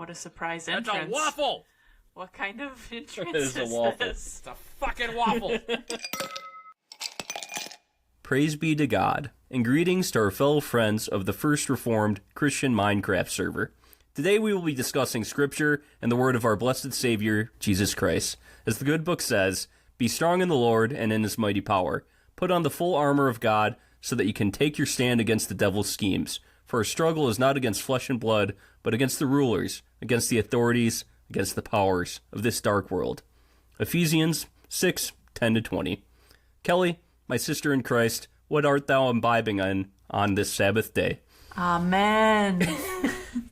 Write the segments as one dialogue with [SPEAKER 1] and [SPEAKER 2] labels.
[SPEAKER 1] What a surprise
[SPEAKER 2] That's
[SPEAKER 1] entrance.
[SPEAKER 2] a waffle!
[SPEAKER 1] What kind of entrance
[SPEAKER 3] It is a waffle.
[SPEAKER 1] this?
[SPEAKER 2] It's a fucking waffle!
[SPEAKER 3] Praise be to God, and greetings to our fellow friends of the First Reformed Christian Minecraft server. Today we will be discussing Scripture and the word of our blessed Savior, Jesus Christ. As the good book says, be strong in the Lord and in his mighty power. Put on the full armor of God so that you can take your stand against the devil's schemes. For our struggle is not against flesh and blood, but against the rulers, against the authorities, against the powers of this dark world. Ephesians 6:10-20. Kelly, my sister in Christ, what art thou imbibing on this Sabbath day?
[SPEAKER 1] Amen.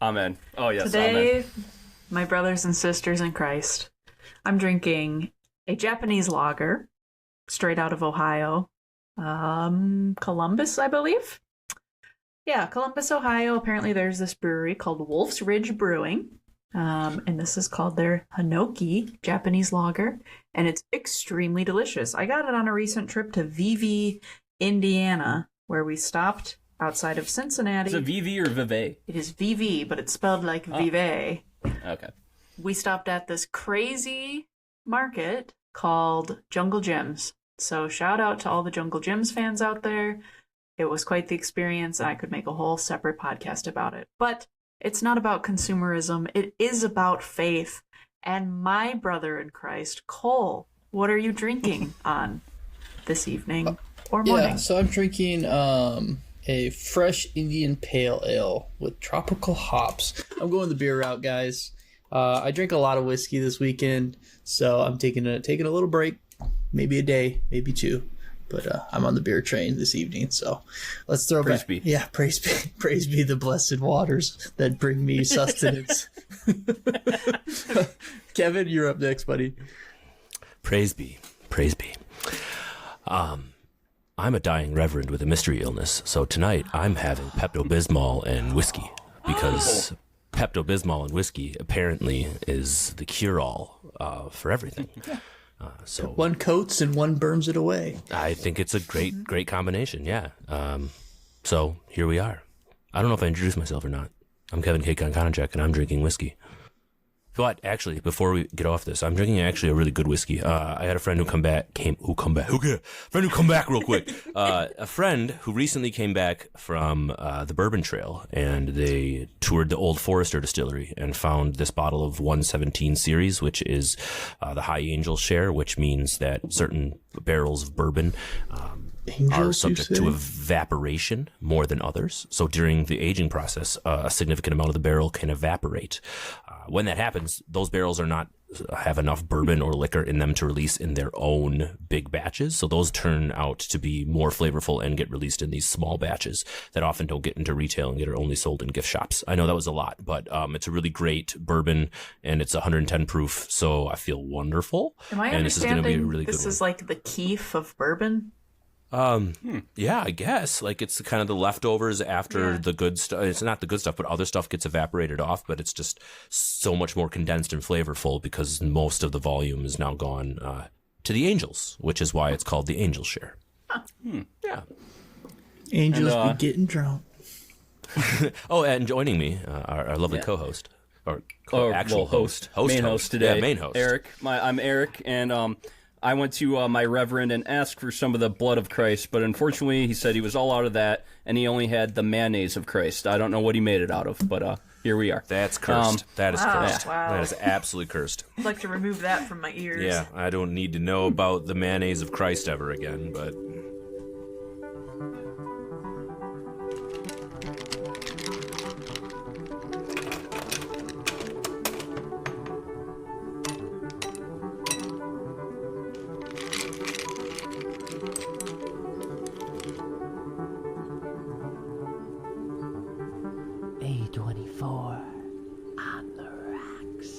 [SPEAKER 3] Amen. Oh, yes,
[SPEAKER 1] Today,
[SPEAKER 3] amen.
[SPEAKER 1] my brothers and sisters in Christ, I'm drinking a Japanese lager straight out of Ohio. Columbus, I believe. Yeah, Columbus, Ohio. Apparently there's this brewery called Wolf's Ridge Brewing. And this is called their Hanoki Japanese lager. And it's extremely delicious. I got it on a recent trip to Vivi, Indiana, where we stopped outside of Cincinnati.
[SPEAKER 3] Is it VV or Vive?
[SPEAKER 1] It is VV, but it's spelled like Vive.
[SPEAKER 3] Okay.
[SPEAKER 1] We stopped at this crazy market called Jungle Gyms. So shout out to all the Jungle Gyms fans out there. It was quite the experience, and I could make a whole separate podcast about it. But it's not about consumerism. It is about faith. And my brother in Christ, Cole, what are you drinking on this evening or morning?
[SPEAKER 4] Yeah, so I'm drinking a fresh Indian Pale Ale with tropical hops. I'm going the beer route, guys. I drink a lot of whiskey this weekend, so I'm taking a little break, maybe a day, maybe two. But I'm on the beer train this evening, so let's throw
[SPEAKER 3] Praise
[SPEAKER 4] back.
[SPEAKER 3] be.
[SPEAKER 4] Yeah, praise be the blessed waters that bring me sustenance. Kevin, you're up next, buddy.
[SPEAKER 2] Praise be. I'm a dying reverend with a mystery illness, so tonight I'm having Pepto-Bismol and whiskey, because Pepto-Bismol and whiskey apparently is the cure-all for everything. So
[SPEAKER 4] One coats and one burns it away.
[SPEAKER 2] I think it's a great combination, yeah. So here we are. I don't know if I introduced myself or not. I'm Kevin K. Konkonachek, and I'm drinking whiskey. But actually, before we get off this, I'm drinking actually a really good whiskey. I had a friend who come back real quick. A friend who recently came back from the Bourbon Trail, and they toured the Old Forester Distillery and found this bottle of 117 series, which is the High Angel share, which means that certain barrels of bourbon are subject to evaporation more than others. So during the aging process, a significant amount of the barrel can evaporate. When that happens, those barrels are not have enough bourbon or liquor in them to release in their own big batches. So those turn out to be more flavorful and get released in these small batches that often don't get into retail and get are only sold in gift shops. I know that was a lot, but it's a really great bourbon, and it's 110 proof. So I feel wonderful.
[SPEAKER 1] Am I
[SPEAKER 2] and
[SPEAKER 1] understanding
[SPEAKER 2] this is going to be a really good
[SPEAKER 1] this
[SPEAKER 2] one.
[SPEAKER 1] is like the keef of bourbon?
[SPEAKER 2] Yeah, I guess like it's kind of the leftovers after the good stuff. It's not the good stuff, but other stuff gets evaporated off, but it's just so much more condensed and flavorful because most of the volume is now gone to the angels, which is why it's called the angel share. Yeah.
[SPEAKER 4] Angels
[SPEAKER 3] And,
[SPEAKER 4] be getting drunk.
[SPEAKER 2] Oh, and joining me, our lovely co-host, or actual host
[SPEAKER 3] today.
[SPEAKER 2] Yeah, main host.
[SPEAKER 3] Eric. I'm Eric, and I went to my reverend and asked for some of the blood of Christ, but unfortunately he said he was all out of that, and he only had the mayonnaise of Christ. I don't know what he made it out of, but here we are.
[SPEAKER 2] That's cursed. That is cursed.
[SPEAKER 1] Wow.
[SPEAKER 2] That is absolutely cursed.
[SPEAKER 1] I'd like to remove that from my ears.
[SPEAKER 2] Yeah, I don't need to know about the mayonnaise of Christ ever again, but...
[SPEAKER 5] A24 on the rocks.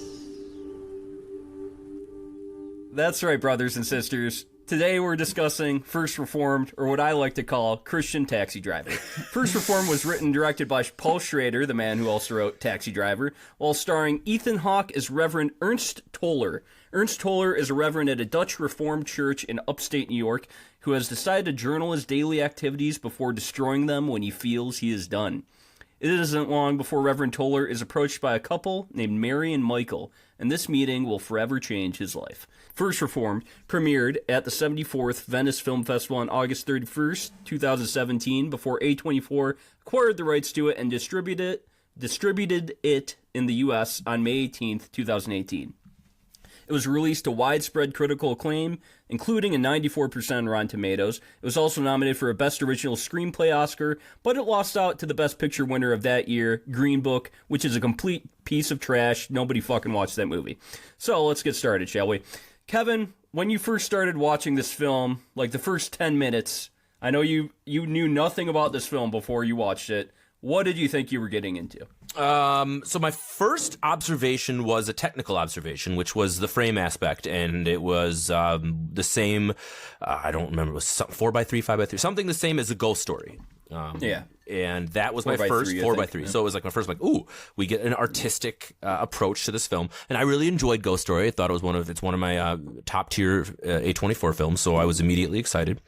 [SPEAKER 3] That's right, brothers and sisters. Today we're discussing First Reformed, or what I like to call Christian Taxi Driver. First Reformed was written and directed by Paul Schrader, the man who also wrote Taxi Driver, while starring Ethan Hawke as Reverend Ernst Toller. Ernst Toller is a reverend at a Dutch Reformed church in upstate New York who has decided to journal his daily activities before destroying them when he feels he is done. It isn't long before Reverend Toller is approached by a couple named Mary and Michael, and this meeting will forever change his life. First Reformed premiered at the 74th Venice Film Festival on August 31st, 2017, before A24 acquired the rights to it and distributed it in the U.S. on May 18th, 2018. It was released to widespread critical acclaim, including a 94% on Rotten Tomatoes. It was also nominated for a Best Original Screenplay Oscar, but it lost out to the Best Picture winner of that year, Green Book, which is a complete piece of trash. Nobody fucking watched that movie. So let's get started, shall we? Kevin, when you first started watching this film, like the first 10 minutes, I know you knew nothing about this film before you watched it. What did you think you were getting into?
[SPEAKER 2] So my first observation was a technical observation, which was the frame aspect, and it was the same. I don't remember. It was 4x3, 5x3, something the same as a Ghost Story.
[SPEAKER 3] Yeah.
[SPEAKER 2] And that was my first 4x3. So it was like my first, like, ooh, we get an artistic approach to this film. And I really enjoyed Ghost Story. I thought it was one of my top tier A24 films. So I was immediately excited.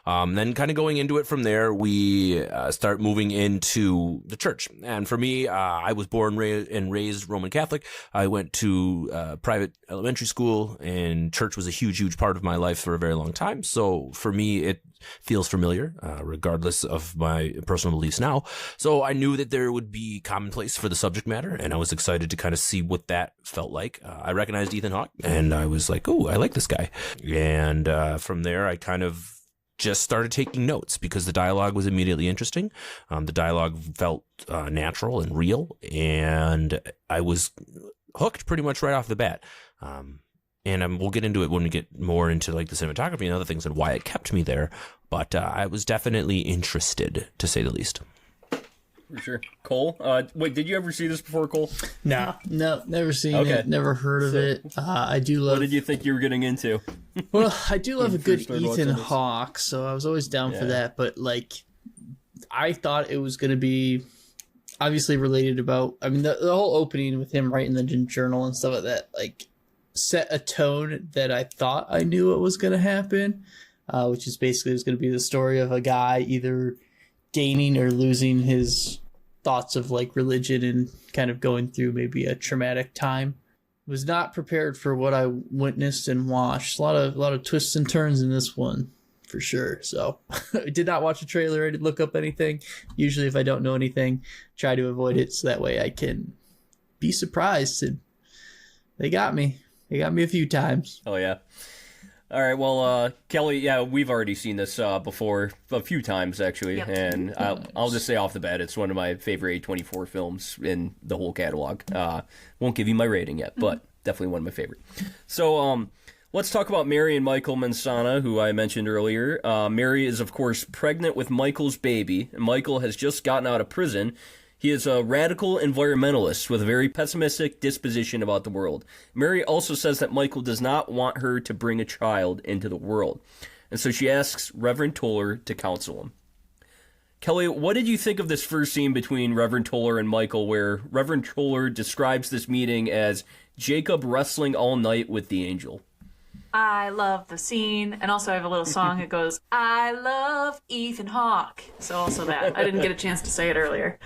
[SPEAKER 2] Then kind of going into it from there, we start moving into the church. And for me, I was born and raised Roman Catholic. I went to private elementary school, and church was a huge, huge part of my life for a very long time. So for me, it feels familiar, regardless of my personal beliefs now. So I knew that there would be commonplace for the subject matter, and I was excited to kind of see what that felt like. I recognized Ethan Hawke, and I was like, oh, I like this guy. And from there, I kind of just started taking notes because the dialogue was immediately interesting. The dialogue felt natural and real, and I was hooked pretty much right off the bat. And we'll get into it when we get more into like the cinematography and other things and why it kept me there. But I was definitely interested, to say the least.
[SPEAKER 3] For sure. Cole, wait, did you ever see this before, Cole?
[SPEAKER 4] No, never seen it, never heard of it. I do love.
[SPEAKER 3] What did you think you were getting into?
[SPEAKER 4] Well, I do love a good Ethan Hawke, so I was always down for that. But like, I thought it was going to be obviously related about. I mean, the whole opening with him writing the journal and stuff like that, like, set a tone that I thought I knew what was going to happen, which is basically it was going to be the story of a guy either gaining or losing his thoughts of like religion and kind of going through maybe a traumatic time. Was not prepared for what I witnessed and watched. A lot of twists and turns in this one, for sure. So I did not watch a trailer. I didn't look up anything. Usually if I don't know anything, try to avoid it so that way I can be surprised. And they got me. They got me a few times.
[SPEAKER 3] Oh, yeah. All right, well, Kelly, yeah, we've already seen this before a few times, actually. Yep. And I'll just say off the bat, it's one of my favorite A24 films in the whole catalog. Won't give you my rating yet, but definitely one of my favorite. So let's talk about Mary and Michael Mansana, who I mentioned earlier. Mary is, of course, pregnant with Michael's baby, and Michael has just gotten out of prison. He is a radical environmentalist with a very pessimistic disposition about the world. Mary also says that Michael does not want her to bring a child into the world. And so she asks Reverend Toller to counsel him. Kelly, what did you think of this first scene between Reverend Toller and Michael, where Reverend Toller describes this meeting as Jacob wrestling all night with the angel?
[SPEAKER 1] I love the scene, and also I have a little song that goes, I love Ethan Hawke. So also that. I didn't get a chance to say it earlier.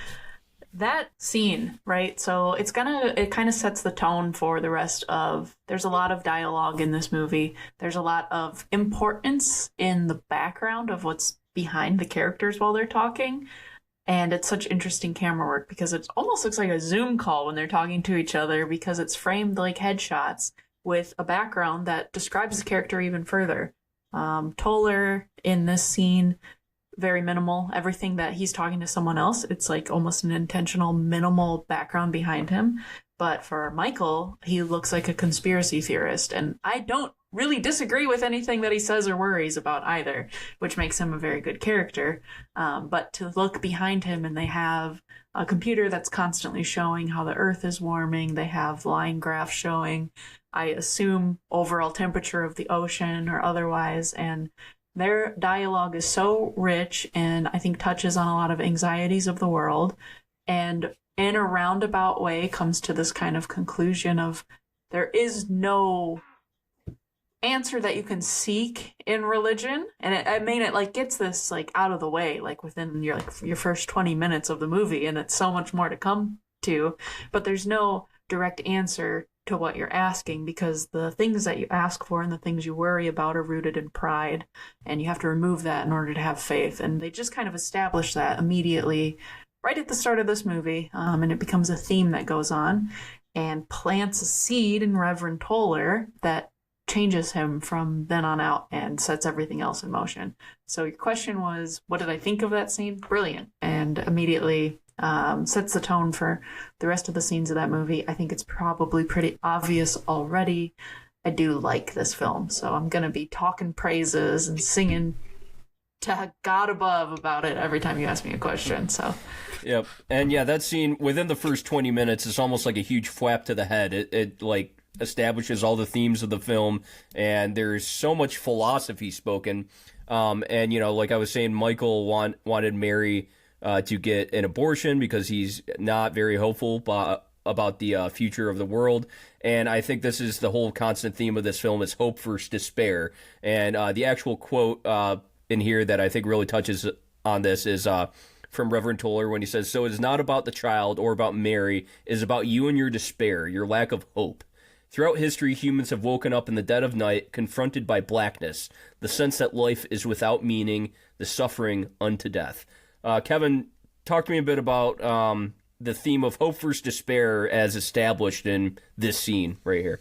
[SPEAKER 1] That scene, right? So it kind of sets the tone for the rest of, there's a lot of dialogue in this movie. There's a lot of importance in the background of what's behind the characters while they're talking. And it's such interesting camera work because it almost looks like a Zoom call when they're talking to each other because it's framed like headshots with a background that describes the character even further. Toller in this scene, very minimal. Everything that he's talking to someone else, it's like almost an intentional minimal background behind him. But for Michael, he looks like a conspiracy theorist. And I don't really disagree with anything that he says or worries about either, which makes him a very good character. But to look behind him and they have a computer that's constantly showing how the earth is warming. They have line graphs showing, I assume, overall temperature of the ocean or otherwise. And their dialogue is so rich and I think touches on a lot of anxieties of the world. And in a roundabout way comes to this kind of conclusion of there is no answer that you can seek in religion, and it like gets this like out of the way like within your first 20 minutes of the movie, and it's so much more to come to, but there's no direct answer to what you're asking, because the things that you ask for and the things you worry about are rooted in pride, and you have to remove that in order to have faith. And they just kind of establish that immediately right at the start of this movie, and it becomes a theme that goes on and plants a seed in Reverend Toller that changes him from then on out and sets everything else in motion. So your question was, what did I think of that scene? Brilliant. And immediately sets the tone for the rest of the scenes of that movie. I think it's probably pretty obvious already. I do like this film, so I'm going to be talking praises and singing to God above about it every time you ask me a question. So,
[SPEAKER 3] yep. And yeah, that scene within the first 20 minutes is almost like a huge flap to the head. It like establishes all the themes of the film, and there's so much philosophy spoken. And, you know, like I was saying, Michael wanted Mary to get an abortion because he's not very hopeful about the future of the world. And I think this is the whole constant theme of this film is hope versus despair. And the actual quote in here that I think really touches on this is from Reverend Toller when he says, "So it is not about the child or about Mary, it is about you and your despair, your lack of hope. Throughout history, humans have woken up in the dead of night, confronted by blackness, the sense that life is without meaning, the suffering unto death." Kevin, talk to me a bit about the theme of hope versus despair as established in this scene right here.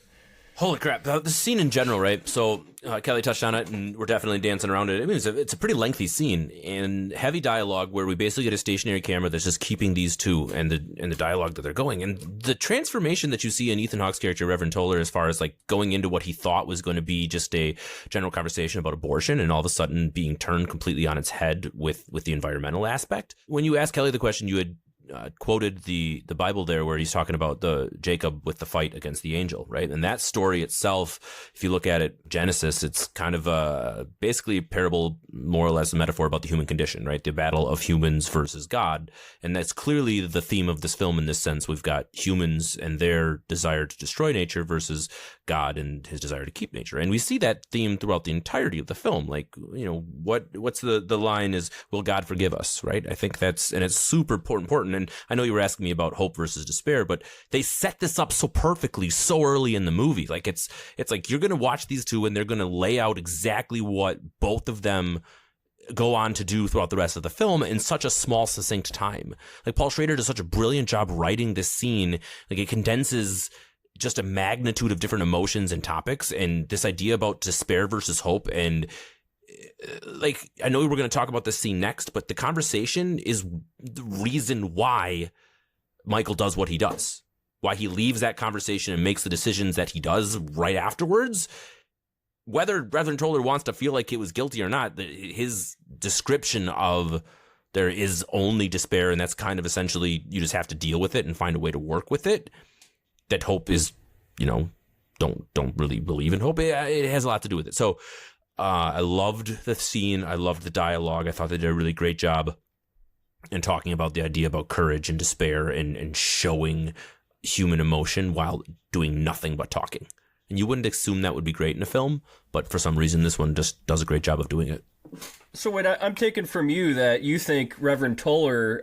[SPEAKER 2] Holy crap. The scene in general, right? So Kelly touched on it, and we're definitely dancing around it. I mean, it's a pretty lengthy scene and heavy dialogue where we basically get a stationary camera that's just keeping these two and the dialogue that they're going. And the transformation that you see in Ethan Hawke's character, Reverend Toller, as far as like going into what he thought was going to be just a general conversation about abortion and all of a sudden being turned completely on its head with the environmental aspect. When you asked Kelly the question, you had quoted the Bible there where he's talking about the Jacob with the fight against the angel, right? And that story itself, if you look at it, Genesis, it's kind of basically a parable, more or less a metaphor about the human condition, right? The battle of humans versus God. And that's clearly the theme of this film in this sense. We've got humans and their desire to destroy nature versus God and his desire to keep nature. And we see that theme throughout the entirety of the film. Like, you know, what's the line is, will God forgive us, right? I think that's, and it's super important. And I know you were asking me about hope versus despair, but they set this up so perfectly so early in the movie. Like it's like you're going to watch these two and they're going to lay out exactly what both of them go on to do throughout the rest of the film in such a small, succinct time. Like Paul Schrader does such a brilliant job writing this scene. Like it condenses just a magnitude of different emotions and topics, and this idea about despair versus hope. And like, I know we're going to talk about this scene next, but the conversation is the reason why Michael does what he does, why he leaves that conversation and makes the decisions that he does right afterwards. Whether Reverend Toller wants to feel like he was guilty or not, his description of there is only despair, and that's kind of essentially you just have to deal with it and find a way to work with it. That hope is, you know, don't really believe in hope. It has a lot to do with it. So I loved the scene. I loved the dialogue. I thought they did a really great job in talking about the idea about courage and despair and showing human emotion while doing nothing but talking. And you wouldn't assume that would be great in a film, but for some reason this one just does a great job of doing it.
[SPEAKER 3] So wait, I'm taking from you that you think Reverend Toller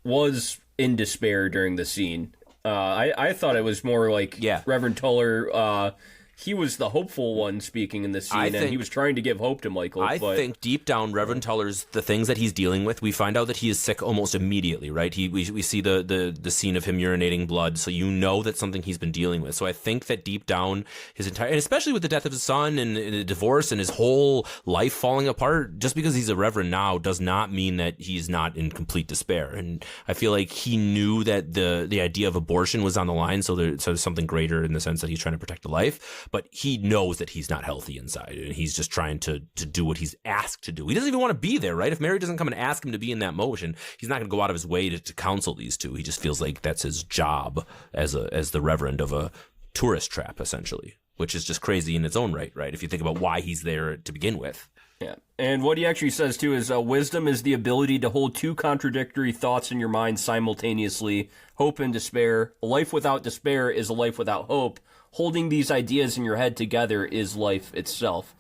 [SPEAKER 3] was in despair during the scene. I thought it was more like Reverend Toller, he was the hopeful one speaking in the scene, and he was trying to give hope to Michael.
[SPEAKER 2] I think deep down, Reverend Toller's, the things that he's dealing with, we find out that he is sick almost immediately, right? We see the scene of him urinating blood, so you know that's something he's been dealing with. So I think that deep down, his entire, and especially with the death of his son and the divorce and his whole life falling apart, just because he's a reverend now does not mean that he's not in complete despair. And I feel like he knew that the idea of abortion was on the line, so there's something greater in the sense that he's trying to protect a life. But he knows that he's not healthy inside, and he's just trying to do what he's asked to do. He doesn't even want to be there, right? If Mary doesn't come and ask him to be in that motion, he's not going to go out of his way to counsel these two. He just feels like that's his job as the reverend of a tourist trap, essentially, which is just crazy in its own right? If you think about why he's there to begin with.
[SPEAKER 3] Yeah. And what he actually says, too, is wisdom is the ability to hold two contradictory thoughts in your mind simultaneously, hope and despair. A life without despair is a life without hope. Holding these ideas in your head together is life itself.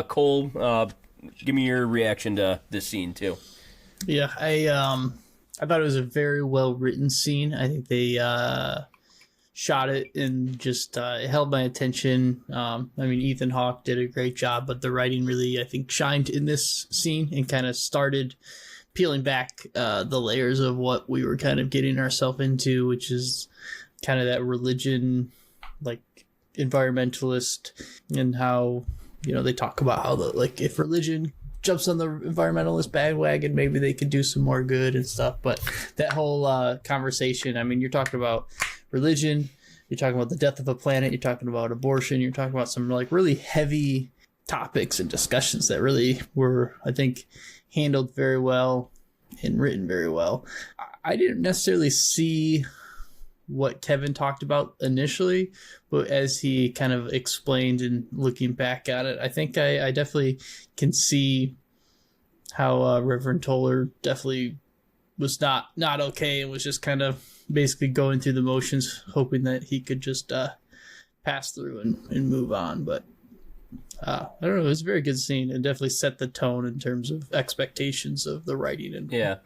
[SPEAKER 3] Cole, give me your reaction to this scene, too.
[SPEAKER 4] Yeah, I thought it was a very well-written scene. I think they shot it and just it held my attention. I mean, Ethan Hawke did a great job, but the writing really, I think, shined in this scene and kind of started peeling back the layers of what we were kind of getting ourselves into, which is kind of that religion, like environmentalist, and how, you know, they talk about how if religion jumps on the environmentalist bandwagon, maybe they could do some more good and stuff. But that whole conversation, I mean, you're talking about religion, you're talking about the death of a planet, you're talking about abortion, you're talking about some like really heavy topics and discussions that really were, I think, handled very well and written very well. I didn't necessarily see what Kevin talked about initially, but as he kind of explained and looking back at it, I think I definitely can see how Reverend Toller definitely was not okay and was just kind of basically going through the motions, hoping that he could just pass through and move on. But I don't know, it was a very good scene. It definitely set the tone in terms of expectations of the writing and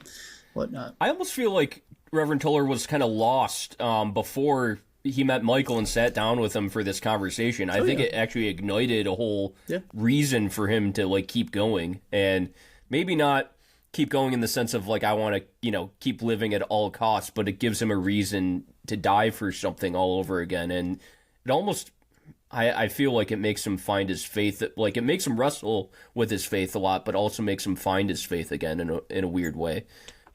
[SPEAKER 4] whatnot.
[SPEAKER 3] I almost feel like Reverend Toller was kind of lost before he met Michael and sat down with him for this conversation. I think it actually ignited a whole reason for him to like keep going, and maybe not keep going in the sense of like, I want to, you know, keep living at all costs, but it gives him a reason to die for something all over again. And it almost, I feel like it makes him find his faith. Like it makes him wrestle with his faith a lot, but also makes him find his faith again in a weird way.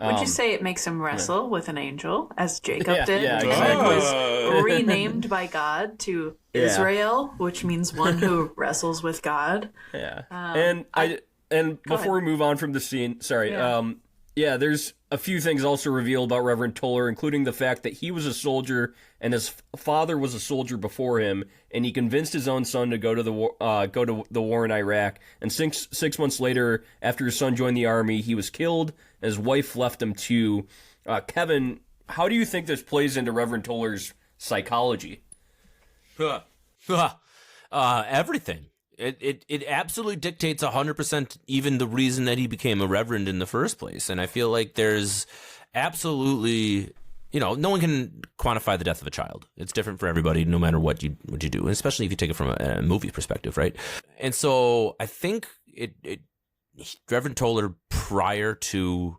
[SPEAKER 1] Would you say it makes him wrestle with an angel, as Jacob did?
[SPEAKER 3] Yeah,
[SPEAKER 1] Jacob
[SPEAKER 3] exactly.
[SPEAKER 1] was renamed by God to Israel, which means one who wrestles with God.
[SPEAKER 3] Yeah. And before we move on from the scene, sorry, there's a few things also revealed about Reverend Toller, including the fact that he was a soldier and his father was a soldier before him, and he convinced his own son to go to the war in Iraq. And six months later, after his son joined the army, he was killed, and his wife left him too. Kevin, how do you think this plays into Reverend Toller's psychology?
[SPEAKER 2] Everything. It absolutely dictates 100% even the reason that he became a reverend in the first place. And I feel like there's absolutely, you know, no one can quantify the death of a child. It's different for everybody, no matter what you do, and especially if you take it from a movie perspective, right? And so I think Reverend Toller, prior to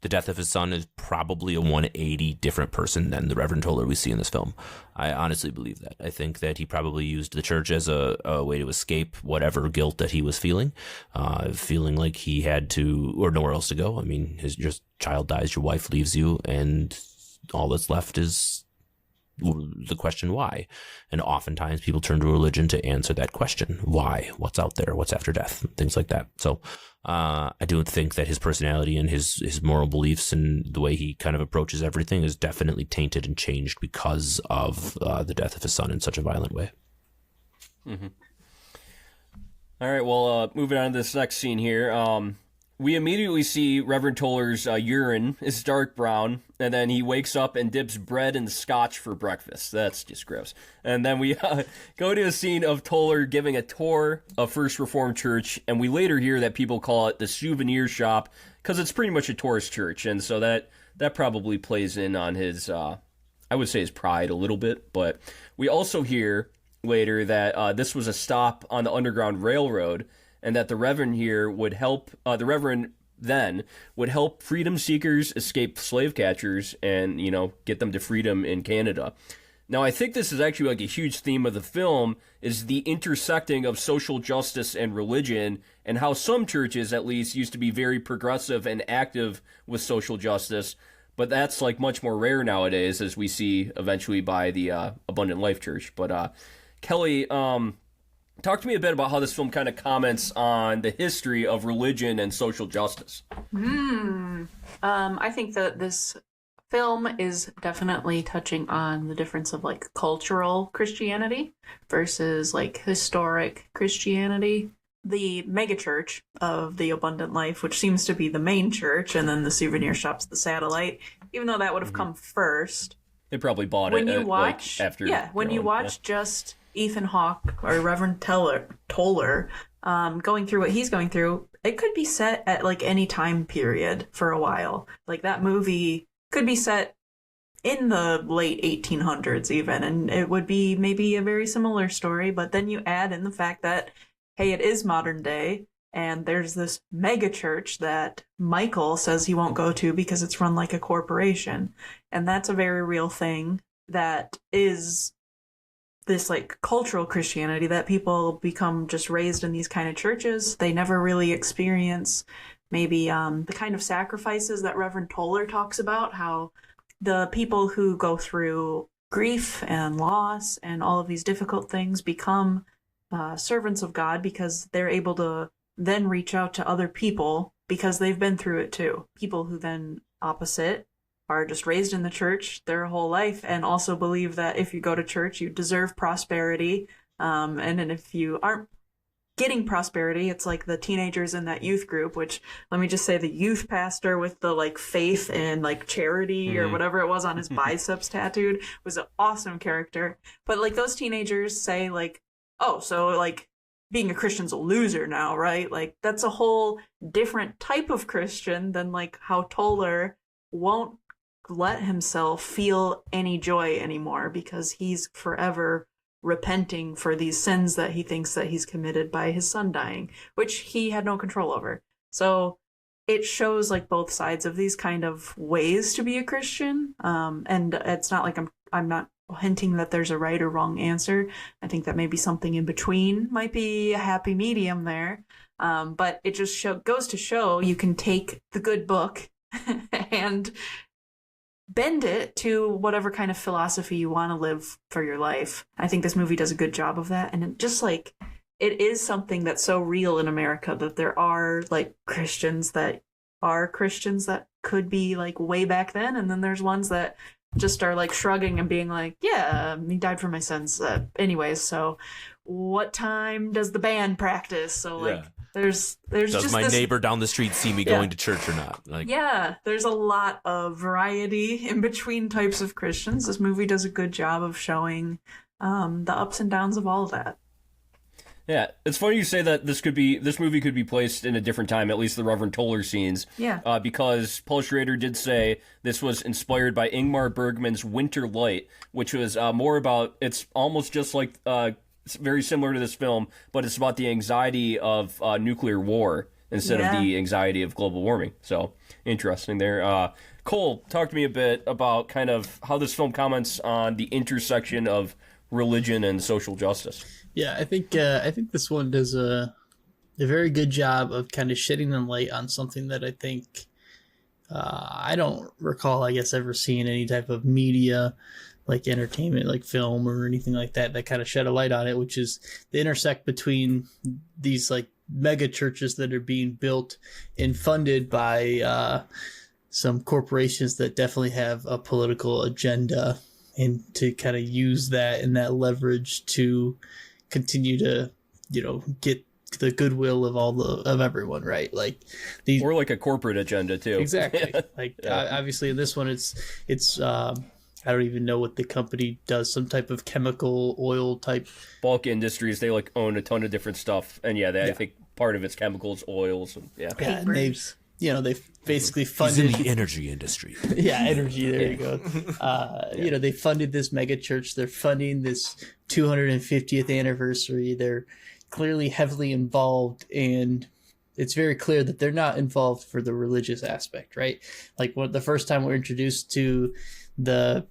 [SPEAKER 2] the death of his son, is probably a 180 different person than the Reverend Toller we see in this film. I honestly believe that. I think that he probably used the church as a way to escape whatever guilt that he was feeling like he had to, or nowhere else to go. I mean, your child dies, your wife leaves you, and all that's left is the question why. And oftentimes people turn to religion to answer that question. Why? What's out there? What's after death? Things like that. So I do think that his personality and his moral beliefs and the way he kind of approaches everything is definitely tainted and changed because of the death of his son in such a violent way.
[SPEAKER 3] Mm-hmm. All right, well, moving on to this next scene here. We immediately see Reverend Toller's urine is dark brown, and then he wakes up and dips bread in scotch for breakfast. That's just gross. And then we go to a scene of Toller giving a tour of First Reformed Church, and we later hear that people call it the souvenir shop because it's pretty much a tourist church, and so that probably plays in on his, I would say his pride a little bit. But we also hear later that this was a stop on the Underground Railroad, and that the Reverend here would help, the Reverend then would help freedom seekers escape slave catchers and, you know, get them to freedom in Canada. Now, I think this is actually like a huge theme of the film, is the intersecting of social justice and religion, and how some churches, at least, used to be very progressive and active with social justice, but that's like much more rare nowadays, as we see eventually by the Abundant Life Church. But Kelly, talk to me a bit about how this film kind of comments on the history of religion and social justice.
[SPEAKER 1] I think that this film is definitely touching on the difference of like cultural Christianity versus like historic Christianity. the megachurch of the Abundant Life, which seems to be the main church, and then the souvenir shop's the satellite, even though that would have come first.
[SPEAKER 3] They probably bought
[SPEAKER 1] When
[SPEAKER 3] it
[SPEAKER 1] you watch,
[SPEAKER 3] like, after.
[SPEAKER 1] when you watch just Ethan Hawke or Reverend Toller going through what he's going through, it could be set at like any time period for a while. Like that movie could be set in the late 1800s even, and it would be maybe a very similar story, but then you add in the fact that, hey, it is modern day, and there's this mega church that Michael says he won't go to because it's run like a corporation, and that's a very real thing that is this like cultural Christianity that people become just raised in these kind of churches. They never really experience maybe the kind of sacrifices that Reverend Toller talks about, how the people who go through grief and loss and all of these difficult things become servants of God because they're able to then reach out to other people because they've been through it too. People who then opposite are just raised in the church their whole life and also believe that if you go to church, you deserve prosperity. And then if you aren't getting prosperity, it's like the teenagers in that youth group, which let me just say the youth pastor with the like faith and like charity or whatever it was on his biceps tattooed was an awesome character. But like those teenagers say like, oh, so like being a Christian's a loser now, right? Like that's a whole different type of Christian than like how Toller won't let himself feel any joy anymore because he's forever repenting for these sins that he thinks that he's committed by his son dying, which he had no control over. So it shows like both sides of these kind of ways to be a Christian. And it's not like I'm not hinting that there's a right or wrong answer. I think that maybe something in between might be a happy medium there. But it just goes to show you can take the good book and bend it to whatever kind of philosophy you want to live for your life. I think this movie does a good job of that. And it just like, it is something that's so real in America that there are like Christians that could be like way back then. And then there's ones that just are like shrugging and being like, yeah, he died for my sins. Anyways, so what time does the band practice? So like, there's
[SPEAKER 2] Does
[SPEAKER 1] just
[SPEAKER 2] my
[SPEAKER 1] this
[SPEAKER 2] neighbor down the street see me going to church or not? Like,
[SPEAKER 1] yeah, there's a lot of variety in between types of Christians. This movie does a good job of showing the ups and downs of all of that.
[SPEAKER 3] Yeah, it's funny you say that this movie could be placed in a different time, at least the Reverend Toller scenes.
[SPEAKER 1] Yeah.
[SPEAKER 3] Because Paul Schrader did say this was inspired by Ingmar Bergman's Winter Light, which was more about, it's almost just like, it's very similar to this film, but it's about the anxiety of nuclear war instead of the anxiety of global warming. So, interesting there. Cole, talk to me a bit about kind of how this film comments on the intersection of religion and social justice.
[SPEAKER 4] Yeah, I think this one does a very good job of kind of shedding the light on something that I think I don't recall, I guess, ever seeing any type of media, like entertainment, like film or anything like that kind of shed a light on it, which is the intersect between these like mega churches that are being built and funded by some corporations that definitely have a political agenda, and to kind of use that and that leverage to continue to, get the goodwill of everyone, right? Like these,
[SPEAKER 3] or like a corporate agenda too.
[SPEAKER 4] Exactly. Like obviously in this one, it's I don't even know what the company does. Some type of chemical oil type.
[SPEAKER 3] Bulk Industries. They like own a ton of different stuff, and I think part of it's chemicals, oils, and
[SPEAKER 4] and they've basically funded.
[SPEAKER 2] He's in the energy industry.
[SPEAKER 4] Yeah, energy. There you go. They funded this mega church. They're funding this 250th anniversary. They're clearly heavily involved, and it's very clear that they're not involved for the religious aspect, right? Like the first time we're introduced to the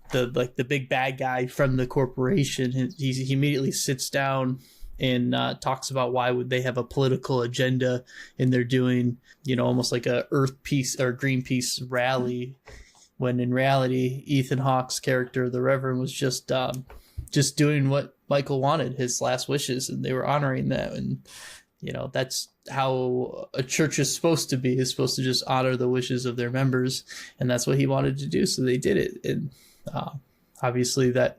[SPEAKER 4] big bad guy from the corporation, he immediately sits down and talks about why would they have a political agenda, and they're doing almost like a Earth Peace or Greenpeace rally, when in reality Ethan Hawke's character, the Reverend, was just doing what Michael wanted, his last wishes, and they were honoring that. And that's how a church is supposed to be. It's supposed to just honor the wishes of their members, and that's what he wanted to do, so they did it. And obviously that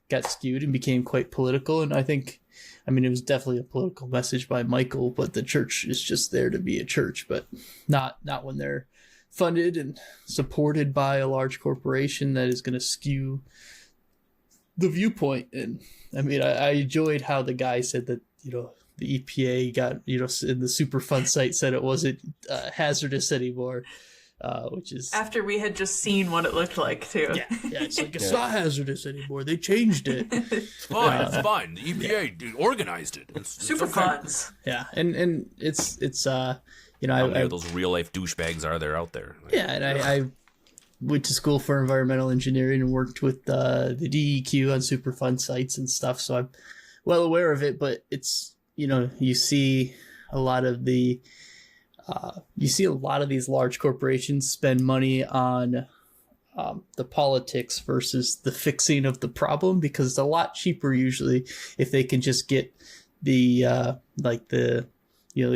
[SPEAKER 4] got skewed and became quite political, and I think I mean, it was definitely a political message by Michael, but the church is just there to be a church, but not when they're funded and supported by a large corporation that is going to skew the viewpoint. And I mean, I enjoyed how the guy said that, the EPA got, in the Superfund site said it wasn't hazardous anymore, which is...
[SPEAKER 1] After we had just seen what it looked like, too.
[SPEAKER 4] Yeah, it's like, it's not hazardous anymore. They changed it.
[SPEAKER 2] It's fine. The EPA organized it. It's
[SPEAKER 1] Superfunds.
[SPEAKER 4] Yeah, and it's
[SPEAKER 2] how many of those real-life douchebags are there out there?
[SPEAKER 4] Yeah, and I went to school for environmental engineering and worked with the DEQ on Superfund sites and stuff, so I'm well aware of it, but it's, you see a lot of these large corporations spend money on the politics versus the fixing of the problem, because it's a lot cheaper usually if they can just get the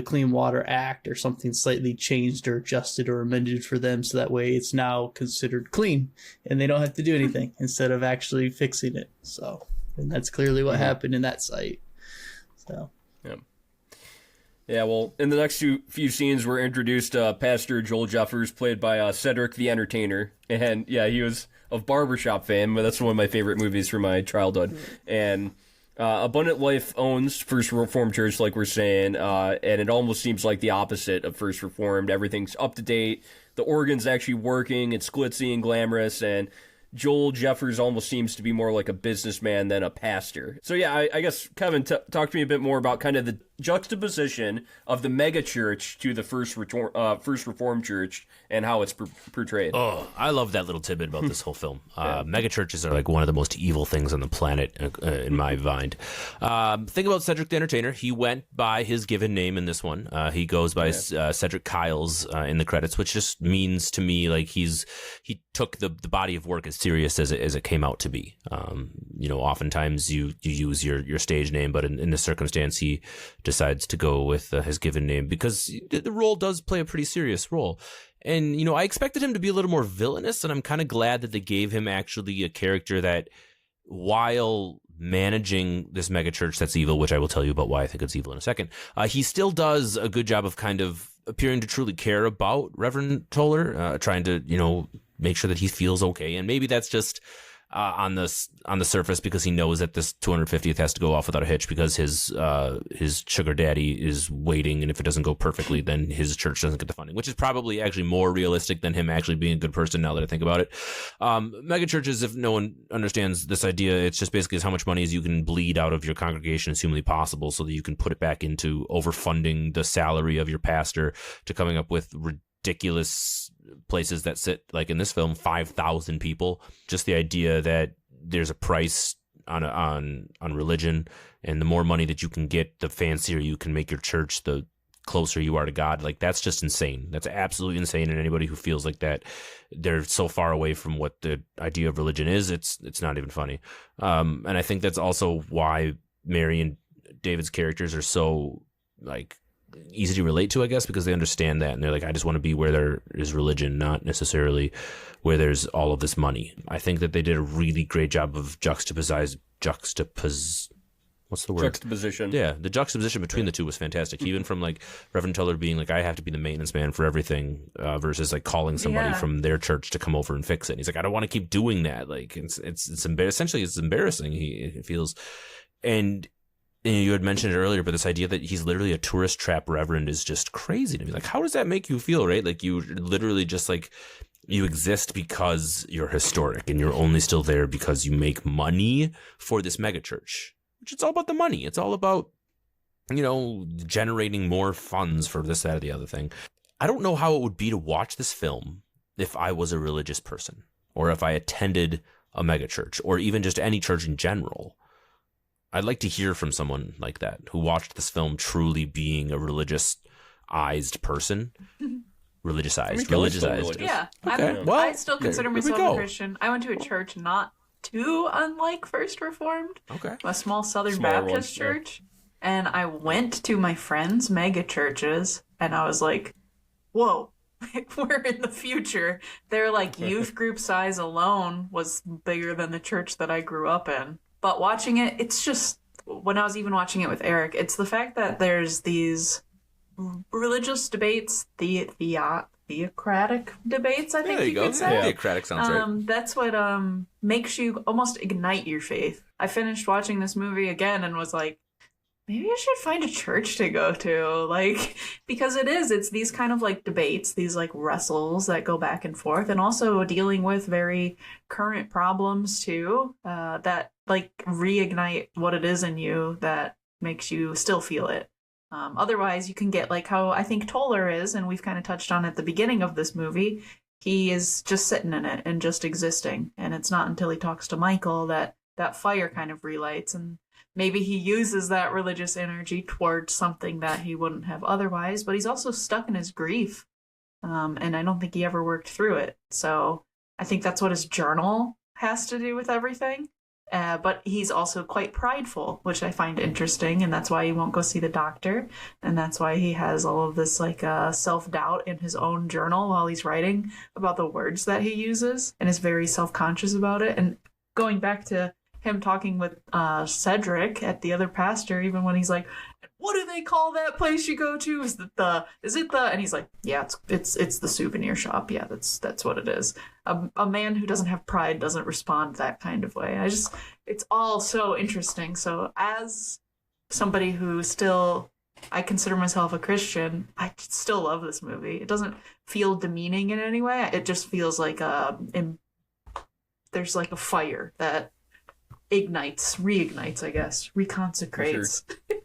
[SPEAKER 4] Clean Water Act or something slightly changed or adjusted or amended for them, so that way it's now considered clean and they don't have to do anything instead of actually fixing it. So, and that's clearly what happened in that site. So.
[SPEAKER 3] Yeah, well, in the next few scenes, we're introduced Pastor Joel Jeffers, played by Cedric the Entertainer. And, yeah, he was of Barbershop fame, but that's one of my favorite movies from my childhood. And Abundant Life owns First Reformed Church, like we're saying, and it almost seems like the opposite of First Reformed. Everything's up to date. The organ's actually working. It's glitzy and glamorous, and Joel Jeffers almost seems to be more like a businessman than a pastor. So yeah, I guess, Kevin, talk to me a bit more about kind of the juxtaposition of the mega church to the First Reformed Church and how it's portrayed.
[SPEAKER 2] Oh, I love that little tidbit about this whole film. Mega churches are like one of the most evil things on the planet, in my mind. Think about Cedric the Entertainer. He went by his given name in this one. He goes by Cedric Kyles in the credits, which just means to me like he took the body of work as serious as it came out to be. Oftentimes you use your stage name, but in this circumstance, he decides to go with his given name because the role does play a pretty serious role. And, I expected him to be a little more villainous, and I'm kind of glad that they gave him actually a character that, while managing this mega church that's evil, which I will tell you about why I think it's evil in a second, he still does a good job of kind of appearing to truly care about Reverend Toller, trying to, make sure that he feels okay. And maybe that's just on the surface because he knows that this 250th has to go off without a hitch because his sugar daddy is waiting, and if it doesn't go perfectly, then his church doesn't get the funding, which is probably actually more realistic than him actually being a good person now that I think about it. Mega churches, if no one understands this idea, it's just basically how much money as you can bleed out of your congregation as humanly possible so that you can put it back into overfunding the salary of your pastor to coming up with ridiculous places that sit, like in this film, 5,000 people. Just the idea that there's a price on religion, and the more money that you can get, the fancier you can make your church, the closer you are to God. Like, that's just insane. That's absolutely insane. And anybody who feels like that, they're so far away from what the idea of religion is, it's not even funny. And I think that's also why Mary and David's characters are so like easy to relate to, I guess, because they understand that, and they're like, I just want to be where there is religion, not necessarily where there's all of this money. I think that they did a really great job of juxtaposition. Yeah, the juxtaposition between the two was fantastic. Even from like Reverend Toller being like, I have to be the maintenance man for everything, versus like calling somebody from their church to come over and fix it. And he's like, I don't want to keep doing that. Like it's essentially it's embarrassing. He feels, and you had mentioned it earlier, but this idea that he's literally a tourist trap reverend is just crazy to me. Like, how does that make you feel, right? Like, you literally just like, you exist because you're historic, and you're only still there because you make money for this megachurch, which it's all about the money. It's all about, generating more funds for this, that, or the other thing. I don't know how it would be to watch this film if I was a religious person, or if I attended a megachurch, or even just any church in general. I'd like to hear from someone like that who watched this film truly being a religiousized person. Religiousized.
[SPEAKER 1] Yeah.
[SPEAKER 2] Okay.
[SPEAKER 1] I still consider myself a Christian. I went to a church not too unlike First Reformed.
[SPEAKER 2] Okay.
[SPEAKER 1] A small Southern Baptist church. And I went to my friends' mega churches, and I was like, whoa, we're in the future. Their like youth group size alone was bigger than the church that I grew up in. But watching it, it's just when I was even watching it with Eric, it's the fact that there's these religious debates, theocratic debates, I think
[SPEAKER 2] There
[SPEAKER 1] you
[SPEAKER 2] you go.
[SPEAKER 1] could say.
[SPEAKER 2] Theocratic sounds right.
[SPEAKER 1] That's what makes you almost ignite your faith. I finished watching this movie again and was like, maybe I should find a church to go to, like, because it's these kind of like debates, these like wrestles that go back and forth, and also dealing with very current problems too, that like reignite what it is in you that makes you still feel it. Otherwise, you can get like how I think Toller is, and we've kind of touched on at the beginning of this movie. He is just sitting in it and just existing, and it's not until he talks to Michael that that fire kind of relights, and maybe he uses that religious energy towards something that he wouldn't have otherwise, but he's also stuck in his grief. And I don't think he ever worked through it. So I think that's what his journal has to do with everything. But he's also quite prideful, which I find interesting. And that's why he won't go see the doctor. And that's why he has all of this like self-doubt in his own journal while he's writing about the words that he uses, and is very self-conscious about it. And going back to him talking with Cedric at the other pastor, even when he's like, what do they call that place you go to? Is it the, and he's like, yeah, it's the souvenir shop. Yeah, that's what it is. A man who doesn't have pride doesn't respond that kind of way. It's all so interesting. So as somebody who I consider myself a Christian, I still love this movie. It doesn't feel demeaning in any way. It just feels like there's like a fire that reignites, I guess, reconsecrates.
[SPEAKER 3] Sure.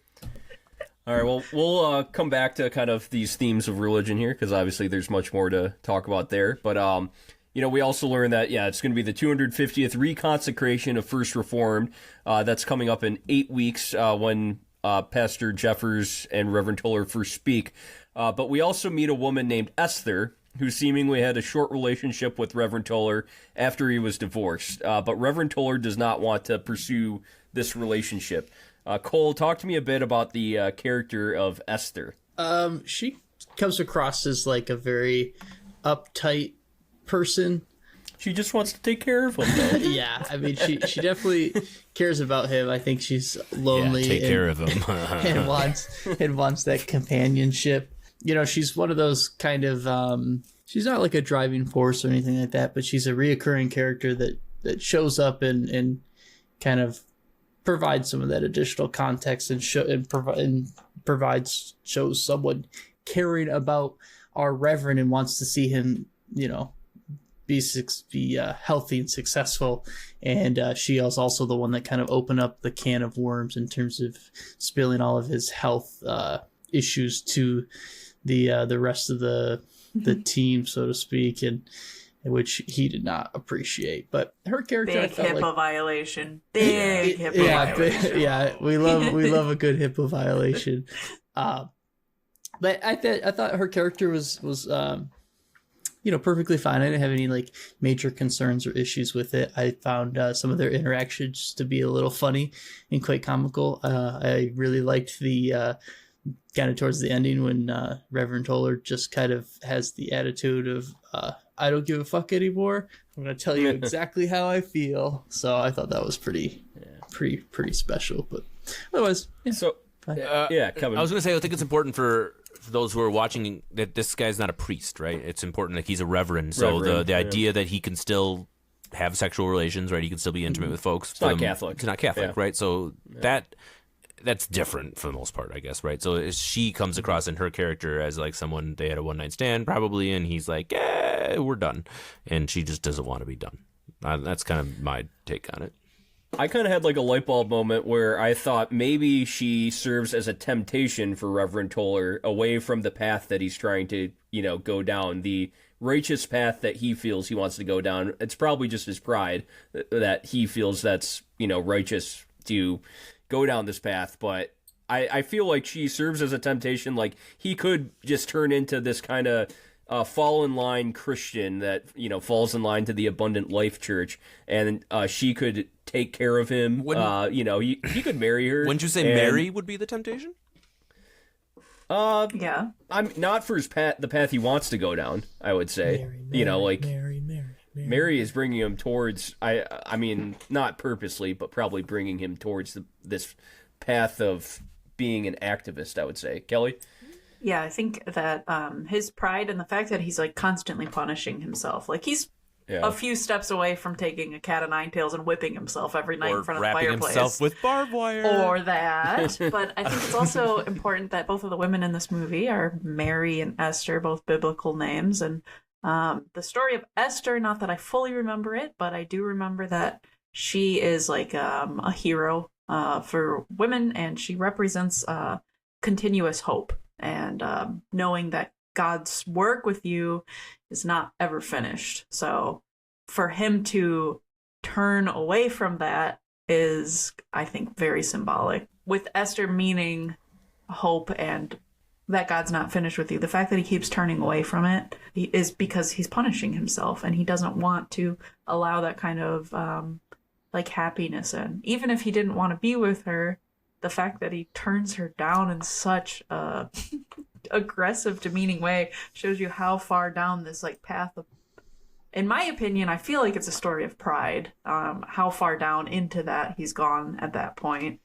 [SPEAKER 3] All right, well, we'll come back to kind of these themes of religion here, because obviously there's much more to talk about there. But, we also learned that, it's going to be the 250th reconsecration of First Reformed. That's coming up in 8 weeks when Pastor Jeffers and Reverend Toller first speak. But we also meet a woman named Esther, who seemingly had a short relationship with Reverend Toller after he was divorced. But Reverend Toller does not want to pursue this relationship. Cole, talk to me a bit about the character of Esther.
[SPEAKER 4] She comes across as like a very uptight person.
[SPEAKER 3] She just wants to take care of him, though.
[SPEAKER 4] Yeah, I mean, she definitely cares about him. I think she's lonely.
[SPEAKER 2] Yeah, take care of him.
[SPEAKER 4] and wants that companionship. She's one of those kind of, she's not like a driving force or anything like that, but she's a reoccurring character that shows up and kind of provides some of that additional context and shows someone caring about our Reverend and wants to see him, be healthy and successful. And she is also the one that kind of opened up the can of worms in terms of spilling all of his health issues to the rest of the team, so to speak, and which he did not appreciate. But her character,
[SPEAKER 1] big HIPAA violation. Big HIPAA violation.
[SPEAKER 4] Yeah, we love a good HIPAA violation. But I thought her character was perfectly fine. I didn't have any like major concerns or issues with it. I found some of their interactions to be a little funny and quite comical. I really liked the kind of towards the ending when Reverend Toller just kind of has the attitude of I don't give a fuck anymore. I'm going to tell you exactly how I feel. So I thought that was pretty special. But otherwise, yeah.
[SPEAKER 3] So Kevin.
[SPEAKER 2] I was going to say, I think it's important for those who are watching that this guy's not a priest, right? It's important that he's a reverend. So the idea that he can still have sexual relations, right? He can still be intimate with folks.
[SPEAKER 3] It's not Catholic.
[SPEAKER 2] It's not Catholic, right? So that's different for the most part, I guess, right? So she comes across in her character as like someone they had a one-night stand probably, and he's like, yeah, we're done. And she just doesn't want to be done. That's kind of my take on it.
[SPEAKER 3] I kind of had like a light bulb moment where I thought maybe she serves as a temptation for Reverend Toller away from the path that he's trying to, go down, the righteous path that he feels he wants to go down. It's probably just his pride that he feels that's, righteous to go down this path. But I feel like she serves as a temptation. Like he could just turn into this kind of fall in line Christian that falls in line to the Abundant Life Church, and she could take care of him. He could marry her.
[SPEAKER 2] Wouldn't you say Mary would be the temptation?
[SPEAKER 1] Yeah,
[SPEAKER 3] I'm not for the path he wants to go down. I would say, Mary is bringing him towards. I mean, not purposely, but probably bringing him towards this path of being an activist, I would say. Kelly?
[SPEAKER 1] Yeah, I think that his pride and the fact that he's like constantly punishing himself, like he's a few steps away from taking a cat o' nine tails and whipping himself every night in front of the fireplace. Or wrapping himself
[SPEAKER 2] with barbed wire.
[SPEAKER 1] Or that. But I think it's also important that both of the women in this movie are Mary and Esther, both biblical names. And the story of Esther, not that I fully remember it, but I do remember that she is like a hero for women, and she represents continuous hope and knowing that God's work with you is not ever finished. So for him to turn away from that is, I think, very symbolic. With Esther meaning hope and that God's not finished with you, the fact that he keeps turning away from it is because he's punishing himself, and he doesn't want to allow that kind of like happiness in. Even if he didn't want to be with her, the fact that he turns her down in such a aggressive, demeaning way shows you how far down this like path of, in my opinion, I feel like it's a story of pride. How far down into that he's gone at that point.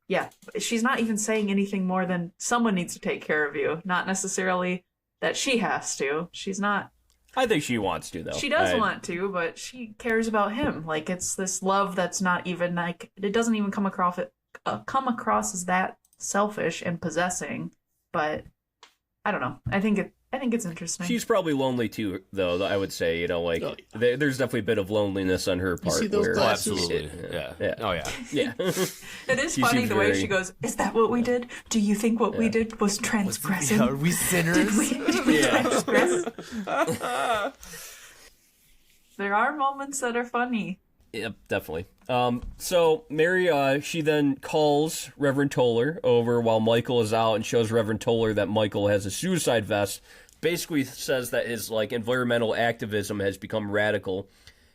[SPEAKER 1] Yeah, she's not even saying anything more than someone needs to take care of you, not necessarily that she has to. She's not.
[SPEAKER 3] I think she wants to, though.
[SPEAKER 1] She does want to, but she cares about him. Like, it's this love that's not even like, it doesn't even come across as that selfish and possessing. But I don't know. I think it's interesting.
[SPEAKER 3] She's probably lonely too, though. I would say, there's definitely a bit of loneliness on her part.
[SPEAKER 4] You see those glasses?
[SPEAKER 2] Absolutely, yeah. Oh yeah.
[SPEAKER 1] It is funny the way she goes, "Is that what we did? Do you think what we did was transgressive?
[SPEAKER 2] Are we sinners?
[SPEAKER 1] Did we transgress?" There are moments that are funny.
[SPEAKER 3] Yep, definitely. So Mary, she then calls Reverend Toller over while Michael is out and shows Reverend Toller that Michael has a suicide vest. Basically says that his like environmental activism has become radical.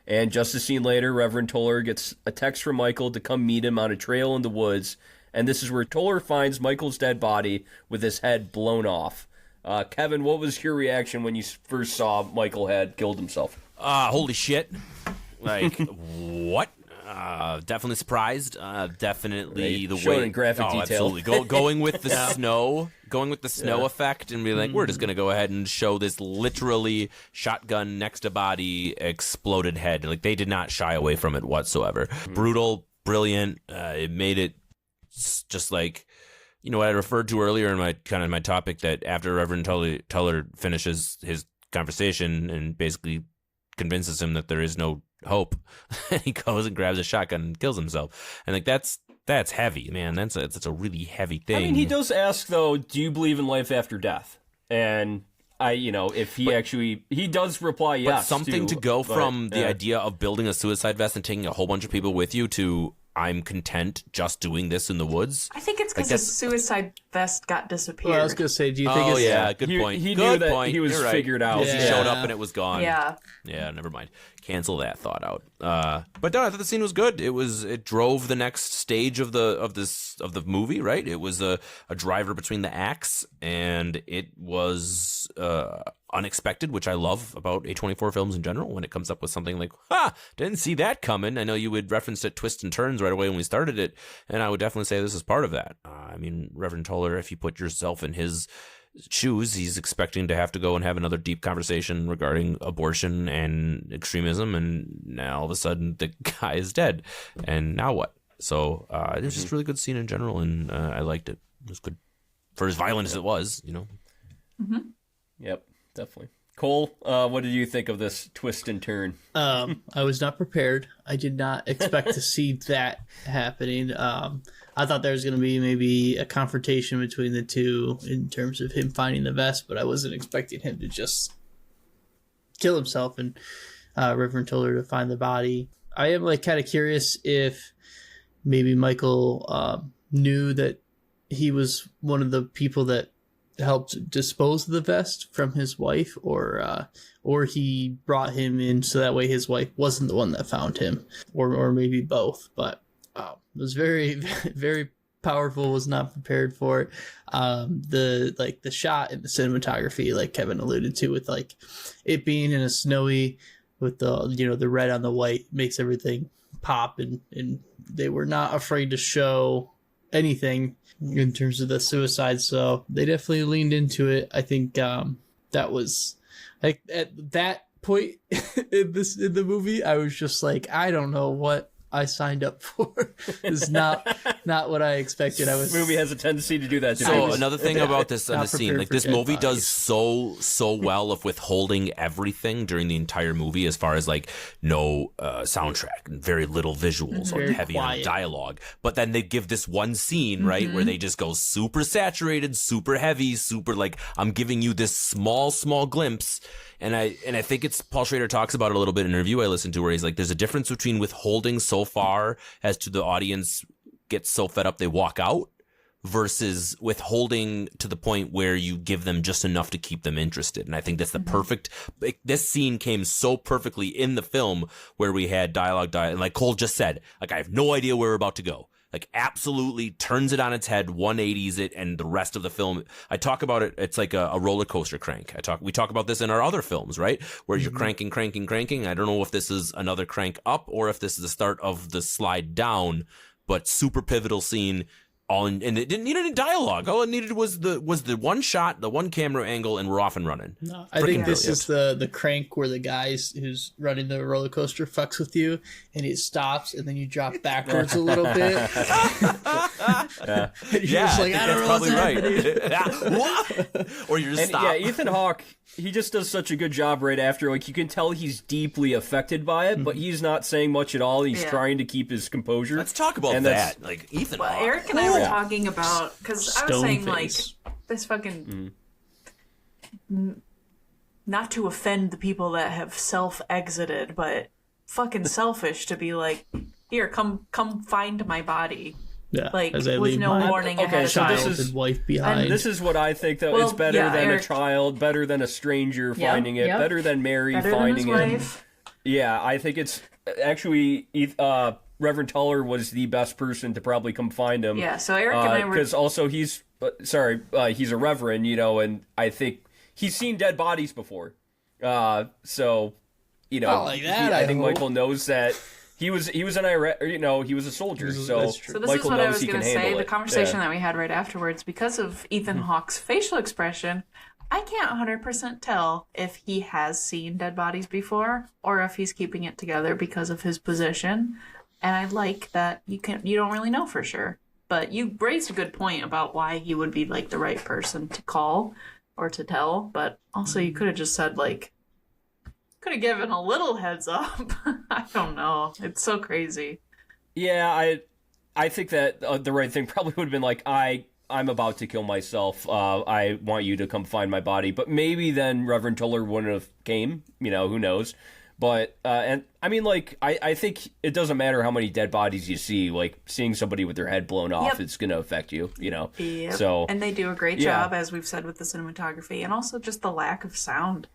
[SPEAKER 3] And just a scene later, Reverend Toller gets a text from Michael to come meet him on a trail in the woods. And this is where Toller finds Michael's dead body with his head blown off. Kevin, what was your reaction when you first saw Michael had killed himself?
[SPEAKER 2] Holy shit. Like, what? Definitely surprised. Definitely the
[SPEAKER 3] Shown
[SPEAKER 2] way
[SPEAKER 3] in graphic detail.
[SPEAKER 2] Absolutely. Going with the snow effect, and be like, we're just gonna go ahead and show this literally shotgun next to body exploded head. Like, they did not shy away from it whatsoever. Brutal, brilliant. It made it just like, what I referred to earlier in my topic, that after Reverend Toller finishes his conversation and basically convinces him that there is no hope, he goes and grabs a shotgun and kills himself. And like, that's heavy, man. That's a really heavy thing.
[SPEAKER 3] I mean, he does ask though, do you believe in life after death? And if he does reply yes.
[SPEAKER 2] But something to go from the idea of building a suicide vest and taking a whole bunch of people with you to, I'm content just doing this in the woods.
[SPEAKER 1] I think it's because his suicide vest got disappeared.
[SPEAKER 4] Well, I was going to say, do you think it's...
[SPEAKER 2] yeah, good point.
[SPEAKER 3] He
[SPEAKER 2] good
[SPEAKER 3] knew that
[SPEAKER 2] point.
[SPEAKER 3] he was
[SPEAKER 2] You're right.
[SPEAKER 3] figured out.
[SPEAKER 2] He showed up and it was gone.
[SPEAKER 1] Yeah.
[SPEAKER 2] Yeah, never mind. Cancel that thought out. But no, I thought the scene was good. It drove the next stage of the movie, right? It was a driver between the acts, and it was unexpected, which I love about A24 films in general, when it comes up with something like, didn't see that coming. I know you would reference it twists and turns right away when we started it, and I would definitely say this is part of that. I mean, Reverend Toller, if you put yourself in his shoes, he's expecting to have to go and have another deep conversation regarding abortion and extremism, and now all of a sudden the guy is dead, and now what? So it was just a really good scene in general, and I liked it. It was good for as violent as it was,
[SPEAKER 1] Mm-hmm.
[SPEAKER 3] Yep, definitely. Cole, what did you think of this twist and turn?
[SPEAKER 4] I was not prepared. I did not expect to see that happening. I thought there was going to be maybe a confrontation between the two in terms of him finding the vest, but I wasn't expecting him to just kill himself and Reverend Toller to find the body. I am kind of curious if maybe Michael knew that he was one of the people that helped dispose of the vest from his wife, or he brought him in so that way his wife wasn't the one that found him, or maybe both. But it was very, very powerful. Was not prepared for it. The shot and the cinematography, like Kevin alluded to, with like it being in a snowy with the red on the white, makes everything pop, and they were not afraid to show anything in terms of the suicide. So they definitely leaned into it. I think that was like at that point in the movie, I was just like, I don't know what I signed up for. It's not what I expected.
[SPEAKER 3] This movie has a tendency to do that.
[SPEAKER 2] So another thing about this
[SPEAKER 4] not
[SPEAKER 2] scene, like this movie does so well of withholding everything during the entire movie, as far as like no soundtrack, very little visuals, or
[SPEAKER 4] Very
[SPEAKER 2] heavy
[SPEAKER 4] quiet.
[SPEAKER 2] on dialogue. But then they give this one scene, right, where they just go super saturated, super heavy, super like I'm giving you this small glimpse. And I think it's Paul Schrader talks about it a little bit in a review I listened to, where he's like, there's a difference between withholding so far as to the audience gets so fed up they walk out, versus withholding to the point where you give them just enough to keep them interested. And I think that's the perfect, like, this scene came so perfectly in the film where we had dialogue, and like Cole just said, like, I have no idea where we're about to go. Like, absolutely turns it on its head, 180s it, and the rest of the film, I talk about it, it's like a roller coaster crank. We talk about this in our other films, right? Where you're cranking. I don't know if this is another crank up or if this is the start of the slide down, but super pivotal scene. And it didn't need any dialogue. All it needed was the one shot, the one camera angle, and we're off and running.
[SPEAKER 4] No, I think this is the crank where the guys who's running the roller coaster fucks with you, and it stops, and then you drop backwards a little bit. You're just like, I don't know what's happening.
[SPEAKER 2] Right. Or you're just stop.
[SPEAKER 3] Yeah, Ethan Hawke, he just does such a good job right after. Like, you can tell he's deeply affected by it, but he's not saying much at all. He's trying to keep his composure.
[SPEAKER 2] Let's talk about that. Like, Ethan Hawke.
[SPEAKER 1] Eric and I were talking about, because I was saying, like, this fucking not to offend the people that have self-exited, but fucking selfish to be like, here, come find my body.
[SPEAKER 4] Yeah,
[SPEAKER 1] like, with no warning ahead of time.
[SPEAKER 4] This is wife behind.
[SPEAKER 3] This is what I think, though. It's better than
[SPEAKER 1] Eric,
[SPEAKER 3] a child, better than a stranger finding it, better than Mary finding it.
[SPEAKER 1] Wife.
[SPEAKER 3] Yeah, I think it's actually Reverend Toller was the best person to probably come find him.
[SPEAKER 1] Yeah, so Eric and I were,
[SPEAKER 3] because also he's a reverend, you know, and I think he's seen dead bodies before. So, you know,
[SPEAKER 4] not like that,
[SPEAKER 3] I think
[SPEAKER 4] hope.
[SPEAKER 3] Michael knows that. He was an Iraq, you know, he was a soldier, so
[SPEAKER 4] That's true.
[SPEAKER 1] So this
[SPEAKER 3] Michael
[SPEAKER 1] is what I
[SPEAKER 3] knows
[SPEAKER 1] was
[SPEAKER 3] he
[SPEAKER 1] going
[SPEAKER 3] can
[SPEAKER 1] to
[SPEAKER 3] handle
[SPEAKER 1] say.
[SPEAKER 3] it.
[SPEAKER 1] The conversation that we had right afterwards, because of Ethan Hawke's facial expression, I can't 100% tell if he has seen dead bodies before or if he's keeping it together because of his position. And I like that you don't really know for sure. But you raised a good point about why he would be like the right person to call or to tell. But also you could have just said, like, could have given a little heads up. I don't know. It's so crazy.
[SPEAKER 3] Yeah, I think that the right thing probably would have been like, I'm about to kill myself. I want you to come find my body. But maybe then Reverend Toller wouldn't have came. You know, who knows? But and I mean, like, I think it doesn't matter how many dead bodies you see. Like, seeing somebody with their head blown off, it's going to affect you. You know.
[SPEAKER 1] Yep.
[SPEAKER 3] So
[SPEAKER 1] and they do a great job, as we've said, with the cinematography and also just the lack of sound.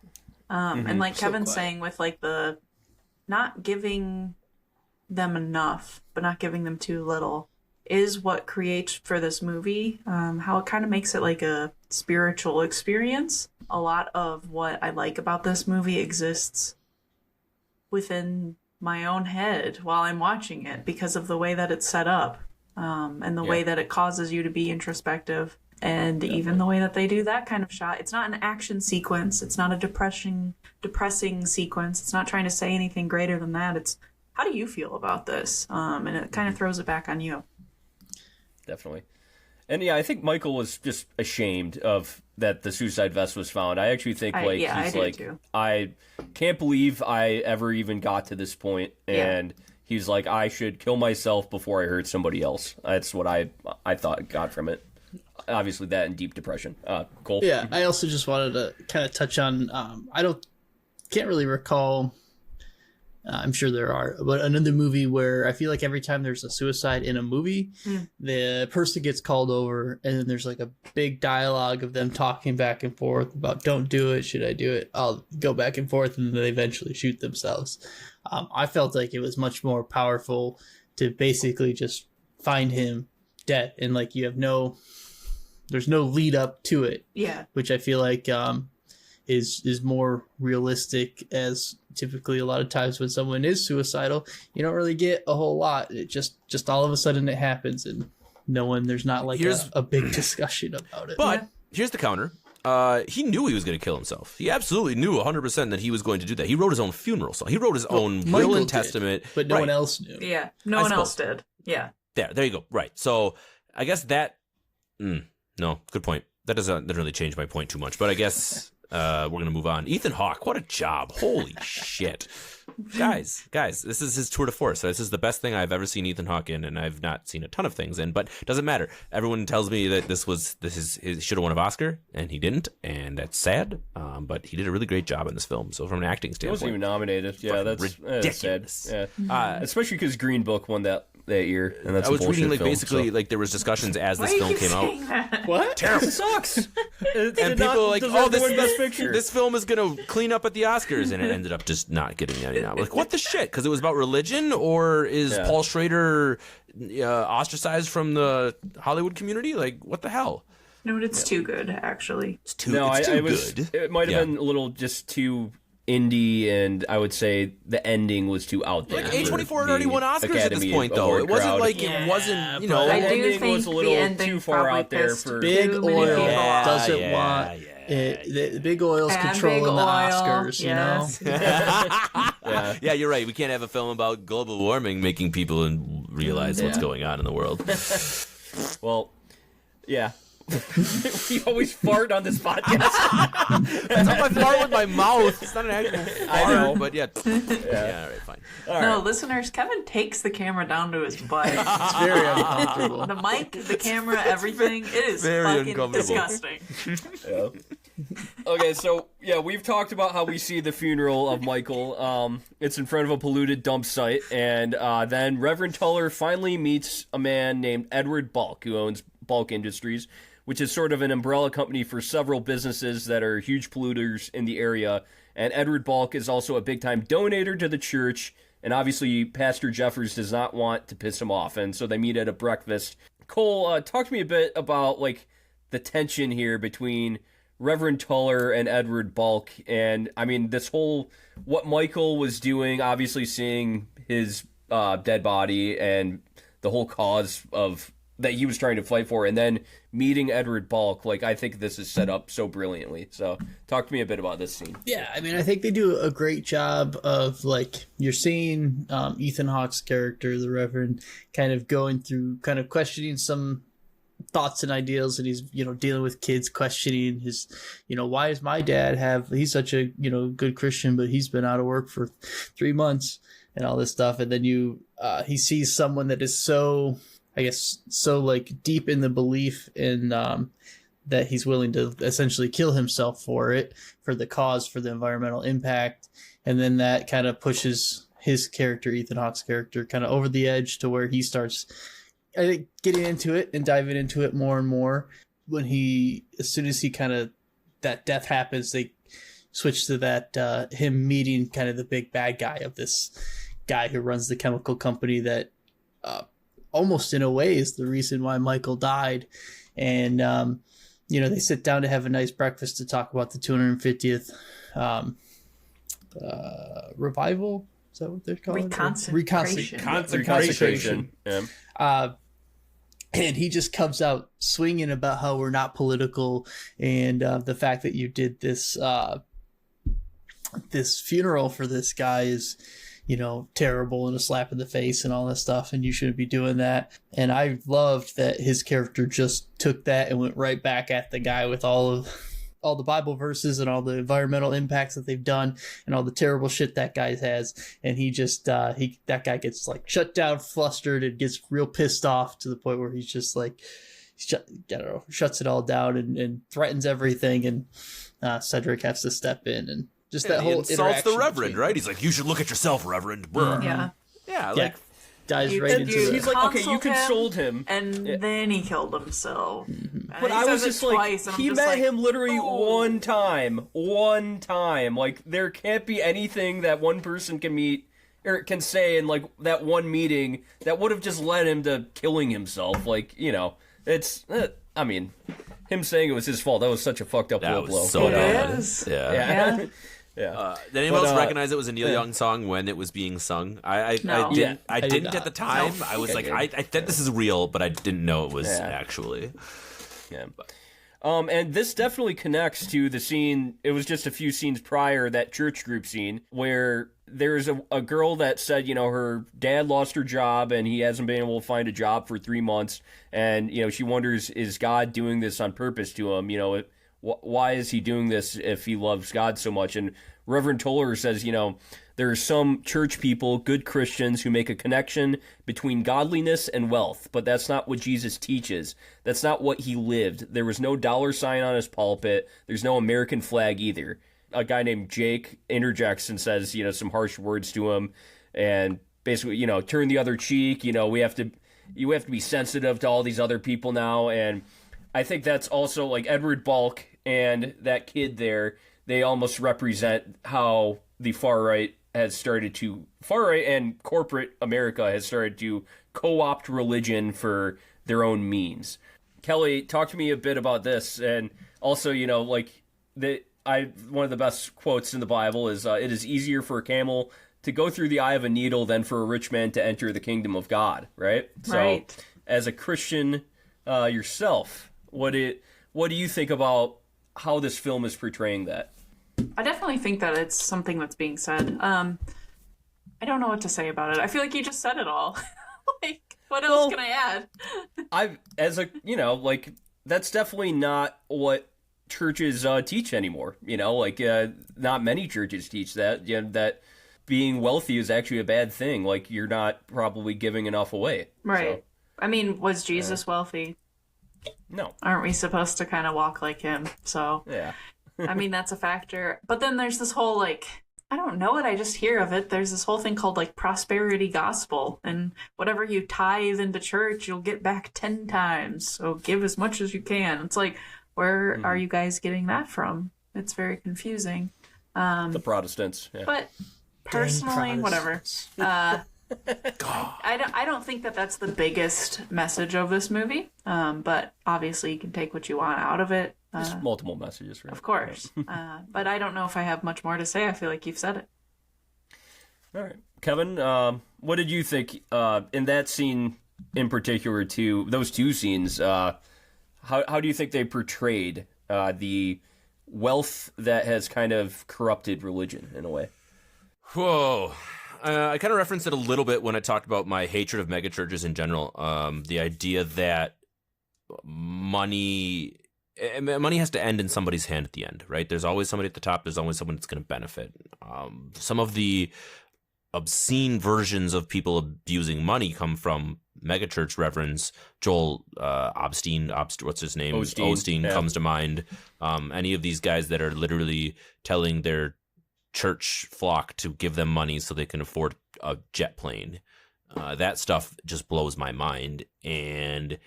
[SPEAKER 1] And like Kevin's saying, with like the not giving them enough, but not giving them too little, is what creates for this movie, how it kind of makes it like a spiritual experience. A lot of what I like about this movie exists within my own head while I'm watching it because of the way that it's set up, and the way that it causes you to be introspective. And even the way that they do that kind of shot, it's not an action sequence. It's not a depressing sequence. It's not trying to say anything greater than that. It's, how do you feel about this? And it kind of throws it back on you.
[SPEAKER 3] Definitely. And yeah, I think Michael was just ashamed of that the suicide vest was found. I actually think he's like, too. I can't believe I ever even got to this point. And he's like, I should kill myself before I hurt somebody else. That's what I got from it. Obviously that and deep depression. Cole?
[SPEAKER 4] Yeah, I also just wanted to kind of touch on, can't really recall, I'm sure there are, but another movie where I feel like every time there's a suicide in a movie, the person gets called over and then there's like a big dialogue of them talking back and forth about, don't do it, should I do it, I'll go back and forth, and then they eventually shoot themselves. I felt like it was much more powerful to basically just find him dead, and like you have there's no lead up to it. Yeah. Which I feel like is more realistic, as typically a lot of times when someone is suicidal, you don't really get a whole lot. It just all of a sudden it happens, and there's not like a big discussion about it.
[SPEAKER 2] But here's the counter. He knew he was going to kill himself. He absolutely knew 100% that he was going to do that. He wrote his own funeral song. He wrote his own will and testament.
[SPEAKER 4] But no one else knew.
[SPEAKER 1] Yeah, no one else did. Yeah.
[SPEAKER 2] There you go. Right. So I guess that... no, good point. That doesn't really change my point too much. But I guess we're going to move on. Ethan Hawke, what a job. Holy shit. Guys, this is his tour de force. This is the best thing I've ever seen Ethan Hawke in, and I've not seen a ton of things in, but it doesn't matter. Everyone tells me that he should have won an Oscar, and he didn't, and that's sad. But he did a really great job in this film. So from an acting standpoint,
[SPEAKER 3] he wasn't even nominated. Yeah, that's sad. Yeah. Especially because Green Book won that year, and that's
[SPEAKER 2] I was reading
[SPEAKER 3] film,
[SPEAKER 2] basically like there was discussions as this film came out.
[SPEAKER 3] What?
[SPEAKER 2] Terrible.
[SPEAKER 3] It sucks.
[SPEAKER 2] And people were like, oh, this film is going to clean up at the Oscars, and it ended up just not getting any. Like, what the shit? Because it was about religion, or is Paul Schrader ostracized from the Hollywood community? Like, what the hell?
[SPEAKER 1] No, it's too good, actually.
[SPEAKER 2] It's too good.
[SPEAKER 3] It might have been a little just too indie, and I would say the ending was too out there.
[SPEAKER 2] Like A24 already won Oscars at this point, though. It wasn't like it wasn't, you know.
[SPEAKER 1] I
[SPEAKER 3] the
[SPEAKER 1] do
[SPEAKER 3] ending
[SPEAKER 1] think
[SPEAKER 3] was a little
[SPEAKER 1] the ending
[SPEAKER 3] too far out there
[SPEAKER 1] pissed
[SPEAKER 3] for
[SPEAKER 4] Big
[SPEAKER 1] too many
[SPEAKER 4] Oil
[SPEAKER 1] people off.
[SPEAKER 4] doesn't want it. The Big Oil's
[SPEAKER 1] And
[SPEAKER 4] controlling
[SPEAKER 1] Big
[SPEAKER 4] the
[SPEAKER 1] Oil,
[SPEAKER 4] Oscars,
[SPEAKER 1] yes.
[SPEAKER 4] you know?
[SPEAKER 2] Yeah, you're right. We can't have a film about global warming making people realize what's going on in the world.
[SPEAKER 3] Well, yeah. We always fart on this podcast.
[SPEAKER 2] That's not my fart with my mouth. It's not an actual fart.
[SPEAKER 3] I know.
[SPEAKER 2] But yeah, all right, fine.
[SPEAKER 1] No, listeners, Kevin takes the camera down to his butt.
[SPEAKER 4] It's very uncomfortable.
[SPEAKER 1] The mic, the camera, everything. It is
[SPEAKER 2] very
[SPEAKER 1] fucking
[SPEAKER 2] uncomfortable.
[SPEAKER 1] disgusting.
[SPEAKER 3] Okay, so we've talked about how we see the funeral of Michael. It's in front of a polluted dump site, and then Reverend Toller finally meets a man named Edward Bulk, who owns Bulk Industries, which is sort of an umbrella company for several businesses that are huge polluters in the area. And Edward Bulk is also a big-time donator to the church, and obviously Pastor Jeffers does not want to piss him off, and so they meet at a breakfast. Cole, talk to me a bit about like the tension here between Reverend Toller and Edward Bulk, and I mean this whole what Michael was doing, obviously seeing his dead body and the whole cause of that he was trying to fight for, and then meeting Edward Bulk. Like, I think this is set up so brilliantly. So talk to me a bit about this scene.
[SPEAKER 4] Yeah, I mean, I think they do a great job of, like, you're seeing Ethan Hawke's character, the Reverend, kind of going through, kind of questioning some thoughts and ideals, and he's, you know, dealing with kids questioning his, you know, why does my dad he's such a, you know, good Christian, but he's been out of work for 3 months and all this stuff. And then he sees someone that is so, I guess, so like deep in the belief in that he's willing to essentially kill himself for the cause, for the environmental impact. And then that kind of pushes his character, Ethan Hawke's character, kind of over the edge to where he starts, I think, getting into it and diving into it more and more. When as soon as he kind of, that death happens, they switch to that, him meeting kind of the big bad guy of this guy who runs the chemical company that, almost in a way is the reason why Michael died. And, you know, they sit down to have a nice breakfast to talk about the 250th, revival. Is that what they're called?
[SPEAKER 1] Reconsecration.
[SPEAKER 3] Yeah.
[SPEAKER 4] And he just comes out swinging about how we're not political, and the fact that you did this this funeral for this guy is, you know, terrible and a slap in the face and all this stuff, and you shouldn't be doing that. And I loved that his character just took that and went right back at the guy with all the Bible verses and all the environmental impacts that they've done and all the terrible shit that guy has. And he just, that guy gets like shut down, flustered, and gets real pissed off to the point where he's just like, shuts it all down and threatens everything. And Cedric has to step in, and just that whole
[SPEAKER 2] insults the Reverend,
[SPEAKER 4] between,
[SPEAKER 2] right? He's like, you should look at yourself, Reverend.
[SPEAKER 1] Yeah.
[SPEAKER 2] Yeah, like,
[SPEAKER 4] dives right into it.
[SPEAKER 3] He's like, okay, you consoled him.
[SPEAKER 1] And then he killed himself.
[SPEAKER 4] Mm-hmm.
[SPEAKER 3] But I was just like, he met him literally one time. Like, there can't be anything that one person can meet or can say in, like, that one meeting that would have just led him to killing himself. Like, you know, it's, I mean, him saying it was his fault, that was such a fucked up low blow.
[SPEAKER 2] So
[SPEAKER 1] it
[SPEAKER 2] bad.
[SPEAKER 1] is.
[SPEAKER 2] Yeah.
[SPEAKER 3] Yeah. Yeah.
[SPEAKER 2] Did anyone else recognize it was a Neil Young song when it was being sung?
[SPEAKER 1] No.
[SPEAKER 2] I didn't at the time. I was like, I think this is real, but I didn't know it was actually.
[SPEAKER 3] Yeah. And this definitely connects to the scene. It was just a few scenes prior, that church group scene, where there's a girl that said, her dad lost her job and he hasn't been able to find a job for 3 months. And, she wonders, is God doing this on purpose to him? Why is he doing this if he loves God so much? And Reverend Toller says, there are some church people, good Christians, who make a connection between godliness and wealth, but that's not what Jesus teaches. That's not what he lived. There was no dollar sign on his pulpit. There's no American flag either. A guy named Jake interjects and says, some harsh words to him, and basically, turn the other cheek. You have to be sensitive to all these other people now. And I think that's also like Edward Balk and that kid there. They almost represent how the far right and corporate America has started to co-opt religion for their own means. Kelly, talk to me a bit about this. And also, one of the best quotes in the Bible is, it is easier for a camel to go through the eye of a needle than for a rich man to enter the kingdom of God. Right. So as a Christian yourself, what do you think about how this film is portraying that?
[SPEAKER 1] I definitely think that it's something that's being said. I don't know what to say about it. I feel like you just said it all. What else can I add?
[SPEAKER 3] That's definitely not what churches teach anymore. Not many churches teach that. That being wealthy is actually a bad thing. Like, you're not probably giving enough away.
[SPEAKER 1] Right.
[SPEAKER 3] So,
[SPEAKER 1] I mean, was Jesus wealthy?
[SPEAKER 3] No.
[SPEAKER 1] Aren't we supposed to kind of walk like him? So
[SPEAKER 3] yeah.
[SPEAKER 1] I mean, that's a factor. But then there's this whole, I don't know it, I just hear of it. There's this whole thing called, prosperity gospel. And whatever you tithe into church, you'll get back 10 times. So give as much as you can. It's where are you guys getting that from? It's very confusing.
[SPEAKER 3] The Protestants. Yeah.
[SPEAKER 1] But personally, whatever. I don't think that that's the biggest message of this movie. But obviously you can take what you want out of it.
[SPEAKER 3] There's multiple messages, right?
[SPEAKER 1] Of course. But I don't know if I have much more to say. I feel like you've said it.
[SPEAKER 3] All right. Kevin, what did you think in that scene in particular, too, those two scenes, how do you think they portrayed the wealth that has kind of corrupted religion in a way?
[SPEAKER 2] Whoa. I kind of referenced it a little bit when I talked about my hatred of megachurches in general. The idea that money has to end in somebody's hand at the end, right? There's always somebody at the top. There's always someone that's going to benefit. Some of the obscene versions of people abusing money come from megachurch reverends. Joel Osteen, what's his name? Osteen comes to mind. Any of these guys that are literally telling their church flock to give them money so they can afford a jet plane. That stuff just blows my mind. And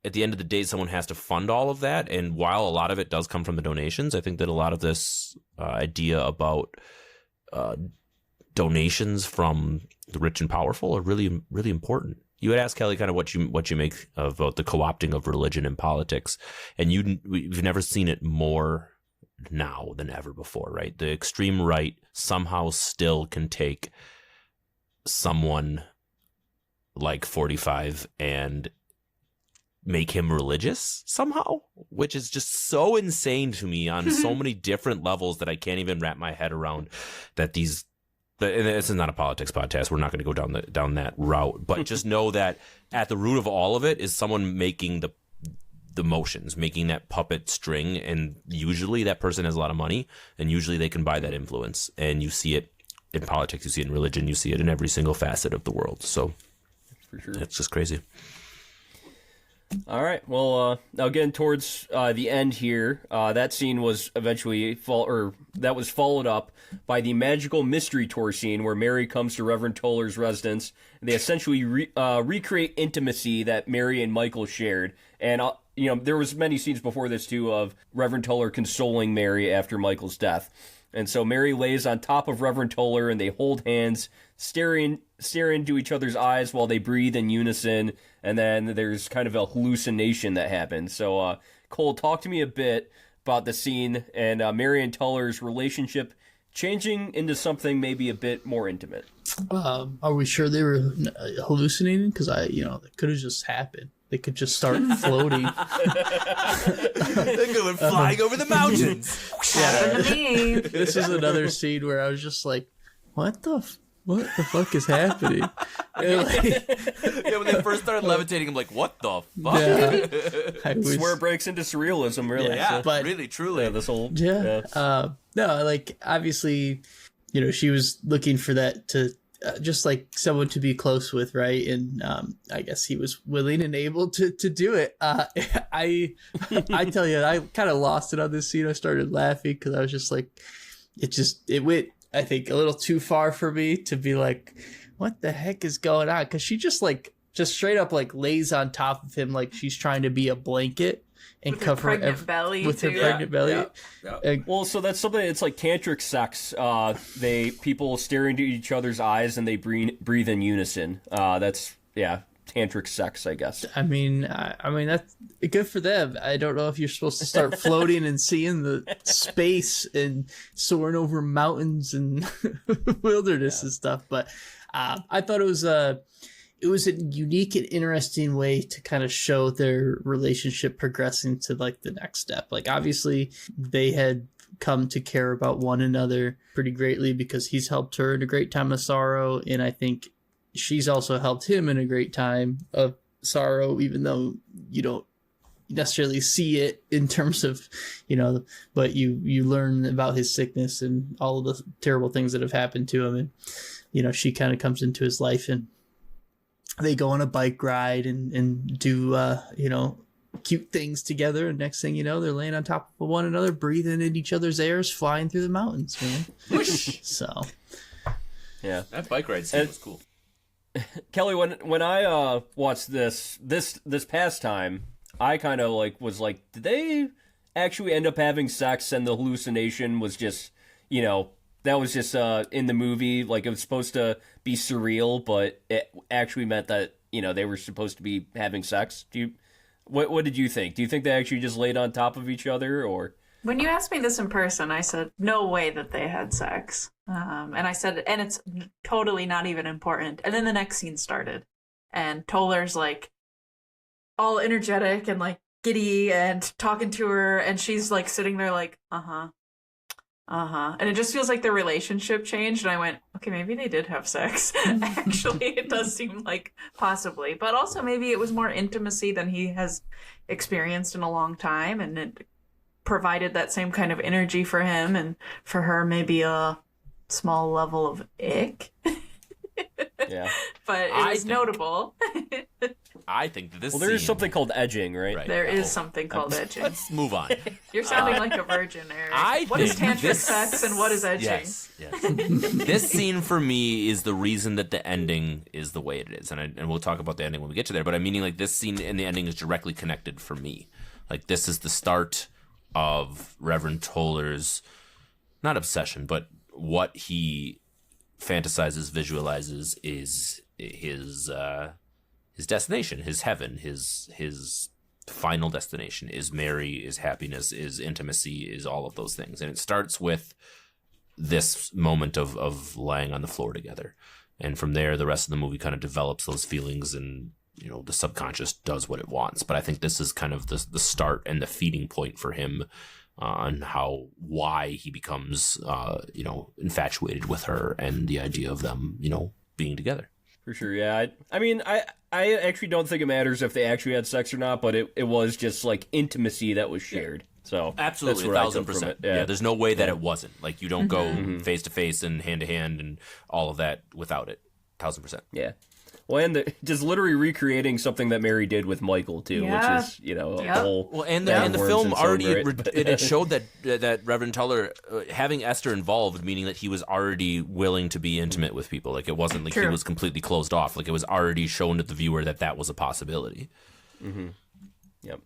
[SPEAKER 2] at the end of the day, someone has to fund all of that. And while a lot of it does come from the donations, I think that a lot of this idea about donations from the rich and powerful are really, really important. You had asked Kelly kind of what you make about the co-opting of religion and politics, and we've never seen it more now than ever before, right? The extreme right somehow still can take someone like 45 and make him religious somehow, which is just so insane to me on so many different levels that I can't even wrap my head around. And this is not a politics podcast. We're not going to go down that route, but just know that at the root of all of it is someone making the motions, making that puppet string, and usually that person has a lot of money, and usually they can buy that influence. And you see it in politics, you see it in religion, you see it in every single facet of the world. So
[SPEAKER 3] for sure,
[SPEAKER 2] it's just crazy.
[SPEAKER 3] All right. Well, now getting towards the end here, that scene was eventually followed up by the magical mystery tour scene where Mary comes to Reverend Toller's residence. They essentially recreate intimacy that Mary and Michael shared. And there was many scenes before this too of Reverend Toller consoling Mary after Michael's death. And so Mary lays on top of Reverend Toller and they hold hands, staring into each other's eyes while they breathe in unison. And then there's kind of a hallucination that happens. So, Cole, talk to me a bit about the scene and Mary and Toller's relationship changing into something maybe a bit more intimate.
[SPEAKER 4] Are we sure they were hallucinating? Because they could have just happened. They could just start floating.
[SPEAKER 2] They're going flying over the mountains.
[SPEAKER 1] Happened to me.
[SPEAKER 4] This is another scene where I was just like, what the fuck is happening? And
[SPEAKER 2] When they first started levitating, I'm like, what the fuck?
[SPEAKER 4] Yeah,
[SPEAKER 3] This is where it breaks into surrealism, really.
[SPEAKER 2] Yeah,
[SPEAKER 4] But-
[SPEAKER 2] really, truly.
[SPEAKER 3] This whole
[SPEAKER 4] no, like obviously, she was looking for that to just like someone to be close with, right? And I guess he was willing and able to do it. I tell you, I kind of lost it on this scene. I started laughing because I was just like, it went, I think, a little too far for me to be like, what the heck is going on? Because she just straight up like lays on top of him like she's trying to be a blanket and
[SPEAKER 1] With her
[SPEAKER 4] cover
[SPEAKER 1] pregnant belly,
[SPEAKER 4] with her
[SPEAKER 1] too.
[SPEAKER 4] pregnant belly.
[SPEAKER 2] Yeah.
[SPEAKER 3] Well, so that's something. It's like tantric sex. People stare into each other's eyes and they breathe in unison. That's tantric sex, I guess.
[SPEAKER 4] I mean, that's good for them. I don't know if you're supposed to start floating and seeing the space and soaring over mountains and wilderness and stuff, but I thought it was a unique and interesting way to kind of show their relationship progressing to like the next step. Like obviously they had come to care about one another pretty greatly because he's helped her in a great time of sorrow, and I think she's also helped him in a great time of sorrow, even though you don't necessarily see it in terms of, but you learn about his sickness and all of the terrible things that have happened to him. And, she kind of comes into his life and they go on a bike ride and do, cute things together. And next thing you know, they're laying on top of one another, breathing in each other's airs, flying through the mountains, man. So.
[SPEAKER 3] Yeah.
[SPEAKER 2] That bike ride scene was cool.
[SPEAKER 3] Kelly, when I watched this past time, I kind of was like, did they actually end up having sex and the hallucination was just, that was just in the movie, like it was supposed to be surreal, but it actually meant that, they were supposed to be having sex? What did you think? Do you think they actually just laid on top of each other, or?
[SPEAKER 1] When you asked me this in person, I said, no way that they had sex. And I said, and it's totally not even important. And then the next scene started. And Toller's like all energetic and like giddy and talking to her. And she's like sitting there like, uh-huh. And it just feels like their relationship changed. And I went, okay, maybe they did have sex. Actually, it does seem like possibly. But also maybe it was more intimacy than he has experienced in a long time. And it provided that same kind of energy for him, and for her maybe a small level of ick.
[SPEAKER 3] Yeah.
[SPEAKER 1] But it was notable.
[SPEAKER 2] I think that this
[SPEAKER 3] Well, there is
[SPEAKER 2] scene-
[SPEAKER 3] something called edging, right?
[SPEAKER 1] There is something called edging.
[SPEAKER 2] Let's move on.
[SPEAKER 1] You're sounding like a virgin, Eric. What is tantric
[SPEAKER 2] this-
[SPEAKER 1] sex and what is edging?
[SPEAKER 2] Yes. This scene for me is the reason that the ending is the way it is, and we'll talk about the ending when we get to there. But I'm meaning like this scene and the ending is directly connected for me. Like this is the start of Reverend Toller's not obsession, but what he fantasizes, visualizes is his destination, his heaven, his final destination is Mary, is happiness, is intimacy, is all of those things. And it starts with this moment of lying on the floor together. And from there, the rest of the movie kind of develops those feelings, and the subconscious does what it wants. But I think this is kind of the start and the feeding point for him on why he becomes, infatuated with her and the idea of them, being together.
[SPEAKER 3] For sure, yeah. I actually don't think it matters if they actually had sex or not, but it was just like intimacy that was shared. So
[SPEAKER 2] Absolutely,
[SPEAKER 3] that's what I took from
[SPEAKER 2] 1,000%.
[SPEAKER 3] it.
[SPEAKER 2] Yeah, there's no way that it wasn't. Like, you don't go face to face and hand to hand and all of that without it. 1,000%.
[SPEAKER 3] Yeah. Well, and just literally recreating something that Mary did with Michael too,
[SPEAKER 1] Yeah.
[SPEAKER 3] which is a whole.
[SPEAKER 2] Well, and the film
[SPEAKER 3] worms
[SPEAKER 2] already
[SPEAKER 3] and so great.
[SPEAKER 2] it showed that Reverend Toller having Esther involved, meaning that he was already willing to be intimate with people. Like, it wasn't like he
[SPEAKER 1] True.
[SPEAKER 2] was completely closed off. Like, it was already shown to the viewer that was a possibility.
[SPEAKER 3] Yep.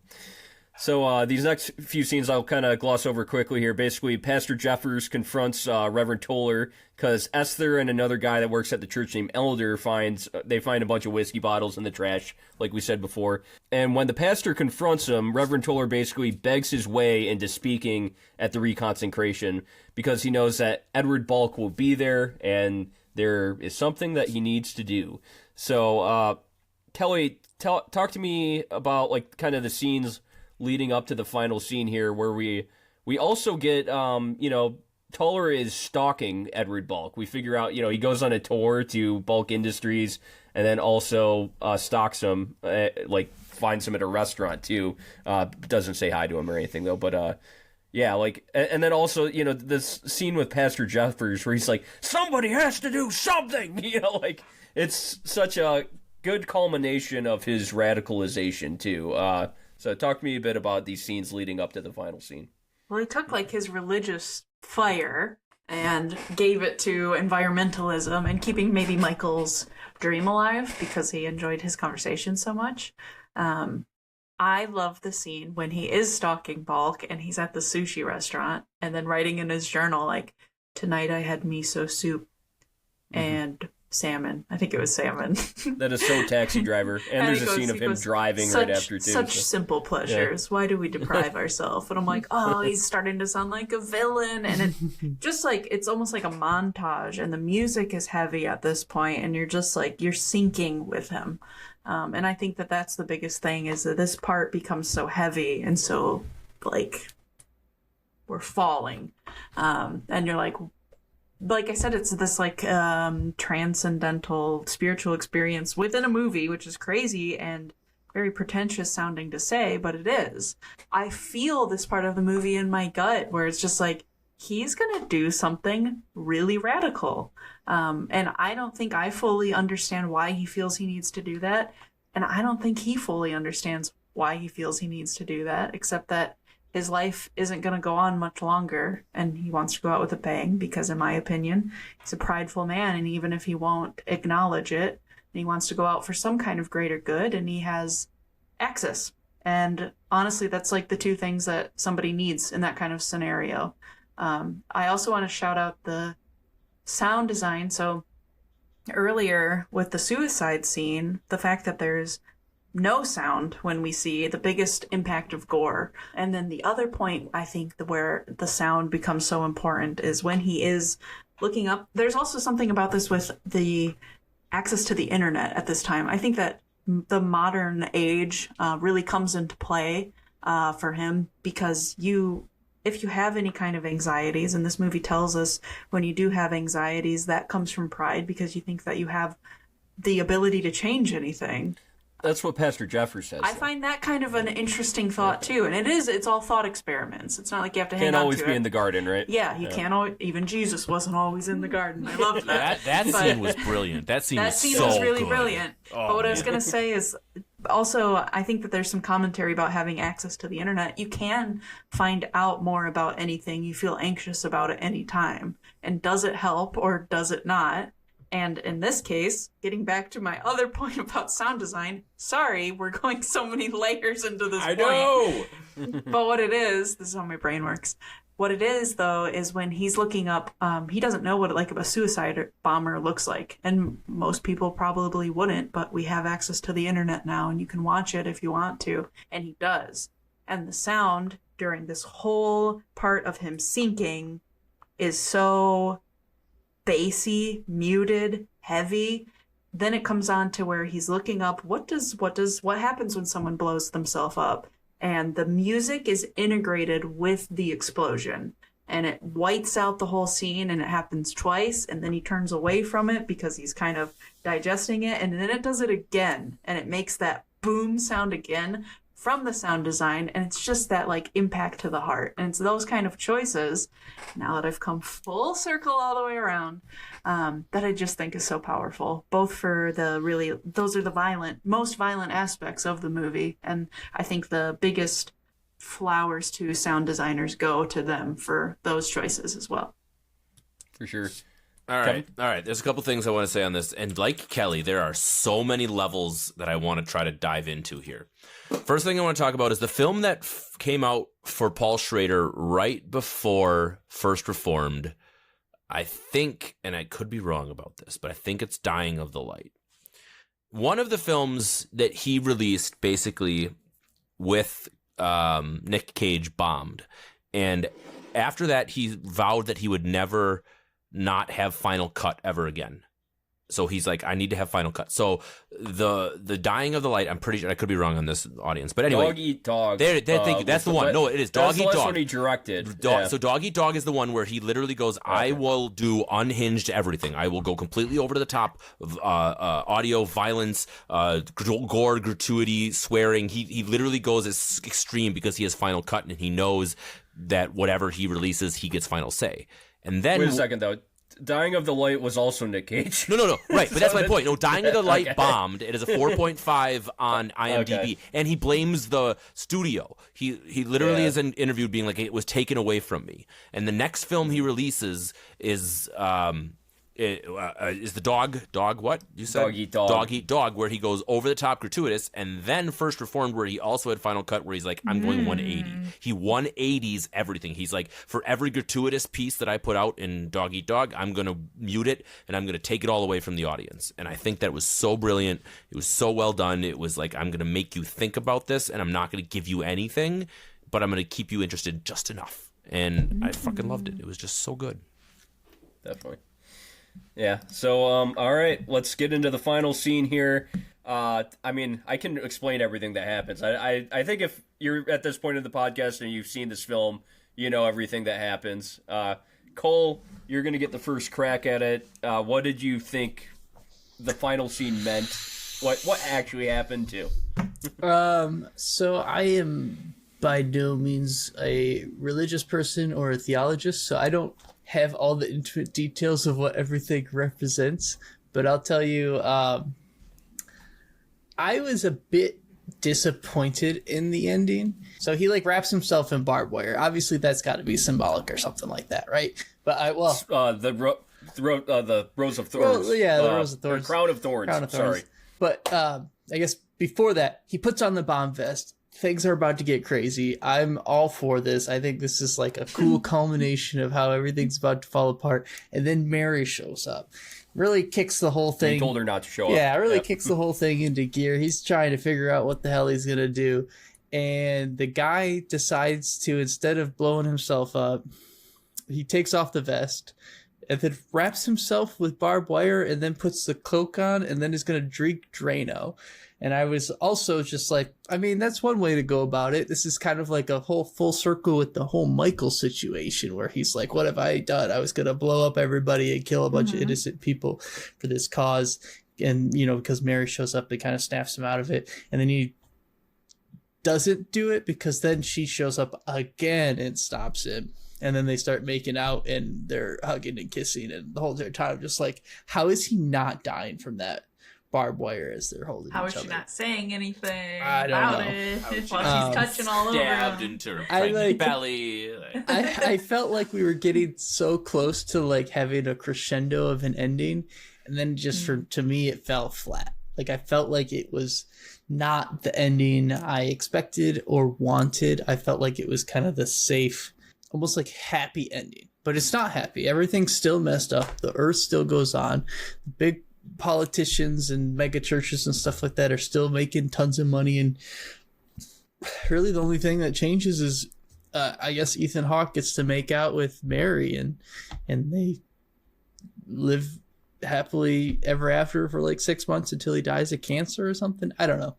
[SPEAKER 3] So these next few scenes I'll kind of gloss over quickly here. Basically, Pastor Jeffers confronts Reverend Toller because Esther and another guy that works at the church named Elder find a bunch of whiskey bottles in the trash, like we said before. And when the pastor confronts him, Reverend Toller basically begs his way into speaking at the reconsecration because he knows that Edward Bulk will be there and there is something that he needs to do. So, Kelly, talk to me about like kind of the scenes leading up to the final scene here, where we also get, Toller is stalking Edward Bulk. We figure out, he goes on a tour to Bulk Industries and then also stalks him, finds him at a restaurant too. Doesn't say hi to him or anything though, but and then also, this scene with Pastor Jeffers where he's like, somebody has to do something, it's such a good culmination of his radicalization too. So talk to me a bit about these scenes leading up to the final scene.
[SPEAKER 1] Well, he took like his religious fire and gave it to environmentalism and keeping maybe Michael's dream alive because he enjoyed his conversation so much. I love the scene when he is stalking Bulk and he's at the sushi restaurant and then writing in his journal like, tonight I had miso soup and salmon. I think it was salmon.
[SPEAKER 3] That is so Taxi Driver. And there's a scene of him driving right after, too.
[SPEAKER 1] Such simple pleasures. Yeah. Why do we deprive ourselves? And I'm like, oh, he's starting to sound like a villain. And it just like, it's almost like a montage. And the music is heavy at this point, and you're just like, you're syncing with him. And I think that that's the biggest thing, is that this part becomes so heavy and so, like, we're falling. And you're like I said, it's this like transcendental spiritual experience within a movie, which is crazy and very pretentious sounding to say, but it is. I feel this part of the movie in my gut where it's just like, he's going to do something really radical. And I don't think I fully understand why he feels he needs to do that. And I don't think he fully understands why he feels he needs to do that, except that his life isn't going to go on much longer, and he wants to go out with a bang because, in my opinion, he's a prideful man, and even if he won't acknowledge it, he wants to go out for some kind of greater good, and he has access. And honestly, that's like the two things that somebody needs in that kind of scenario. I also want to shout out the sound design. So earlier with the suicide scene, the fact that there's no sound when we see the biggest impact of gore. And then the other point, I think, where the sound becomes so important is when he is looking up. There's also something about this with the access to the internet at this time. I think that the modern age really comes into play for him, because if you have any kind of anxieties, and this movie tells us when you do have anxieties, that comes from pride because you think that you have the ability to change anything.
[SPEAKER 3] That's what Pastor Jeffers says.
[SPEAKER 1] I find that kind of an interesting thought too, and it's all thought experiments. It's not like you have to hang on to it.
[SPEAKER 3] Can't always be in the garden, right?
[SPEAKER 1] Yeah, you can't always. Even Jesus wasn't always in the garden. I love that.
[SPEAKER 2] That scene was brilliant. That scene was
[SPEAKER 1] really
[SPEAKER 2] good.
[SPEAKER 1] Brilliant.
[SPEAKER 2] Oh,
[SPEAKER 1] but what I was gonna say is, also, I think that there's some commentary about having access to the internet. You can find out more about anything you feel anxious about at any time, and does it help or does it not? And in this case, getting back to my other point about sound design, sorry, we're going so many layers into this point.
[SPEAKER 3] I know!
[SPEAKER 1] But what it is, this is how my brain works. What it is, though, is when he's looking up, he doesn't know what like a suicide bomber looks like. And most people probably wouldn't, but we have access to the internet now, and you can watch it if you want to. And he does. And the sound during this whole part of him sinking is so bassy, muted, heavy. Then it comes on to where he's looking up what happens when someone blows themselves up, and the music is integrated with the explosion, and it whites out the whole scene, and it happens twice, and then he turns away from it because he's kind of digesting it, and then it does it again, and it makes that boom sound again from the sound design, and it's just that like impact to the heart. And it's those kind of choices, now that I've come full circle all the way around, that I just think is so powerful, both for those are the most violent aspects of the movie, and I think the biggest flowers to sound designers go to them for those choices as well.
[SPEAKER 3] For sure.
[SPEAKER 2] All right. There's a couple things I want to say on this. And like Kelly, there are so many levels that I want to try to dive into here. First thing I want to talk about is the film that came out for Paul Schrader right before First Reformed. I think, and I could be wrong about this, but I think it's Dying of the Light. One of the films that he released basically with Nick Cage bombed. And after that, he vowed that he would never not have Final Cut ever again. So he's like, I need to have Final Cut. So the Dying of the Light, I'm pretty sure, I could be wrong on this audience, but anyway.
[SPEAKER 3] Dog Eat Dog.
[SPEAKER 2] That's the one. No, it is Dog Eat Dog.
[SPEAKER 3] That's the last one he directed.
[SPEAKER 2] So Dog Eat Dog is the one where he literally goes, I will do unhinged everything. I will go completely over to the top of audio, violence, gore, gratuity, swearing. He literally goes as extreme because he has Final Cut and he knows that whatever he releases, he gets final say. And then
[SPEAKER 3] wait a second though. Dying of the Light was also Nick Cage.
[SPEAKER 2] No. Right, but that's my point. No, Dying of the Light bombed. It is a 4.5 on IMDb, and he blames the studio. He literally is interviewed being like, it was taken away from me. And the next film he releases is the dog what you said? Dog Eat Dog, where he goes over the top gratuitous, and then First Reformed, where he also had Final Cut, where he's like, I'm going 180. He 180s everything. He's like, for every gratuitous piece that I put out in Dog Eat Dog, I'm going to mute it and I'm going to take it all away from the audience. And I think that was so brilliant. It was so well done. It was like, I'm going to make you think about this, and I'm not going to give you anything, but I'm going to keep you interested just enough. And I fucking loved it. It was just so good.
[SPEAKER 3] Definitely. Yeah, so, all right, let's get into the final scene here. I mean, I can explain everything that happens. I think if you're at this point in the podcast and you've seen this film, you know everything that happens. Cole, you're going to get the first crack at it. What did you think the final scene meant? What actually happened to?
[SPEAKER 4] So I am by no means a religious person or a theologist, so I don't have all the intimate details of what everything represents, but I'll tell you, I was a bit disappointed in the ending. So he like wraps himself in barbed wire. Obviously that's got to be symbolic or something like that, right? But
[SPEAKER 3] the Rose of Thorns.
[SPEAKER 4] Well, yeah, the Rose of Thorns.
[SPEAKER 3] Crown of Thorns. Sorry.
[SPEAKER 4] But I guess before that, he puts on the bomb vest. Things are about to get crazy. I'm all for this. I think this is like a cool culmination of how everything's about to fall apart. And then Mary shows up. Really kicks the whole thing.
[SPEAKER 3] He told her not to show up.
[SPEAKER 4] Yeah, really kicks the whole thing into gear. He's trying to figure out what the hell he's going to do. And the guy decides to, instead of blowing himself up, he takes off the vest and then wraps himself with barbed wire and then puts the cloak on and then is going to drink Drano. And I was also just like, I mean, that's one way to go about it. This is kind of like a whole full circle with the whole Michael situation where he's like, what have I done? I was going to blow up everybody and kill a bunch of innocent people for this cause. And, you know, because Mary shows up, it kind of snaps him out of it. And then he doesn't do it because then she shows up again and stops him. And then they start making out and they're hugging and kissing. And the whole time, just like, how is he not dying from that barbed wire as they're holding each other?
[SPEAKER 1] How is she not saying anything
[SPEAKER 4] I don't
[SPEAKER 1] about
[SPEAKER 4] know.
[SPEAKER 1] it while she's touching all over
[SPEAKER 2] Stabbed
[SPEAKER 1] him?
[SPEAKER 2] into her pregnant belly.
[SPEAKER 4] I felt like we were getting so close to like having a crescendo of an ending, and then just to me it fell flat. Like I felt like it was not the ending I expected or wanted. I felt like it was kind of the safe, almost like happy ending, but it's not happy. Everything's still messed up. The earth still goes on. Big politicians and mega churches and stuff like that are still making tons of money, and really the only thing that changes is I guess Ethan Hawke gets to make out with Mary and they live happily ever after for like 6 months until he dies of cancer or something. I don't know.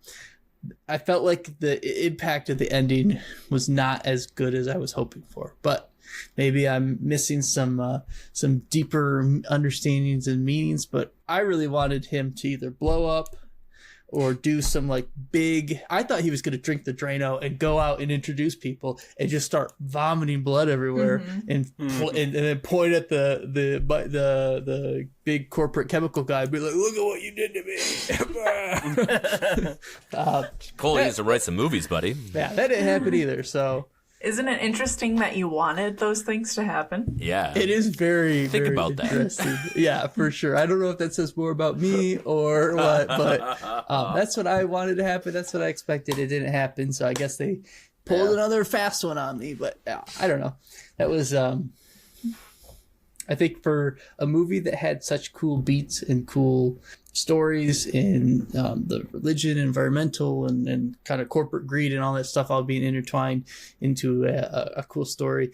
[SPEAKER 4] I felt like the impact of the ending was not as good as I was hoping for, but maybe I'm missing some deeper understandings and meanings. But I really wanted him to either blow up or do some like big. I thought he was going to drink the Drano and go out and introduce people and just start vomiting blood everywhere and then point at the big corporate chemical guy and be like, "Look at what you did to me."
[SPEAKER 2] Cole needs to write some movies, buddy.
[SPEAKER 4] Yeah, that didn't happen either. So
[SPEAKER 1] Isn't it interesting that you wanted those things to happen?
[SPEAKER 2] Yeah.
[SPEAKER 4] It is very,
[SPEAKER 2] Think
[SPEAKER 4] very
[SPEAKER 2] about that.
[SPEAKER 4] interesting. Yeah, for sure. I don't know if that says more about me or what, but that's what I wanted to happen. That's what I expected. It didn't happen, so I guess they pulled another fast one on me. But I don't know. That was, I think, for a movie that had such cool beats and cool stories in the religion, environmental, and kind of corporate greed and all that stuff all being intertwined into a cool story.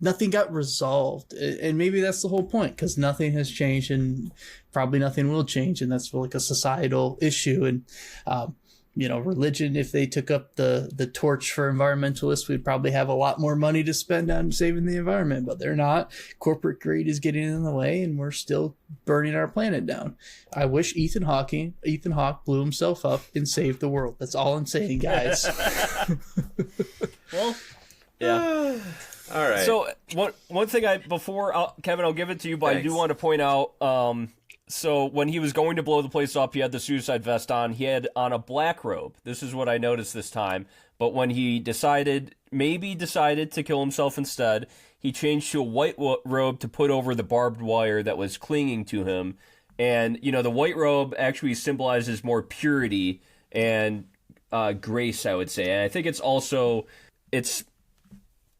[SPEAKER 4] Nothing got resolved. And maybe that's the whole point, because nothing has changed and probably nothing will change. And that's like a societal issue. And, religion, if they took up the torch for environmentalists, we'd probably have a lot more money to spend on saving the environment, but they're not. Corporate greed is getting in the way, and we're still burning our planet down. I wish Ethan Hawke blew himself up and saved the world. That's all I'm saying, guys.
[SPEAKER 3] Well, yeah.
[SPEAKER 2] All right.
[SPEAKER 3] So one thing Kevin, I'll give it to you, but
[SPEAKER 2] Thanks.
[SPEAKER 3] I do want to point out, so when he was going to blow the place up, he had the suicide vest on. He had on a black robe. This is what I noticed this time. But when he decided to kill himself instead, he changed to a white robe to put over the barbed wire that was clinging to him. And, the white robe actually symbolizes more purity and grace, I would say. And I think it's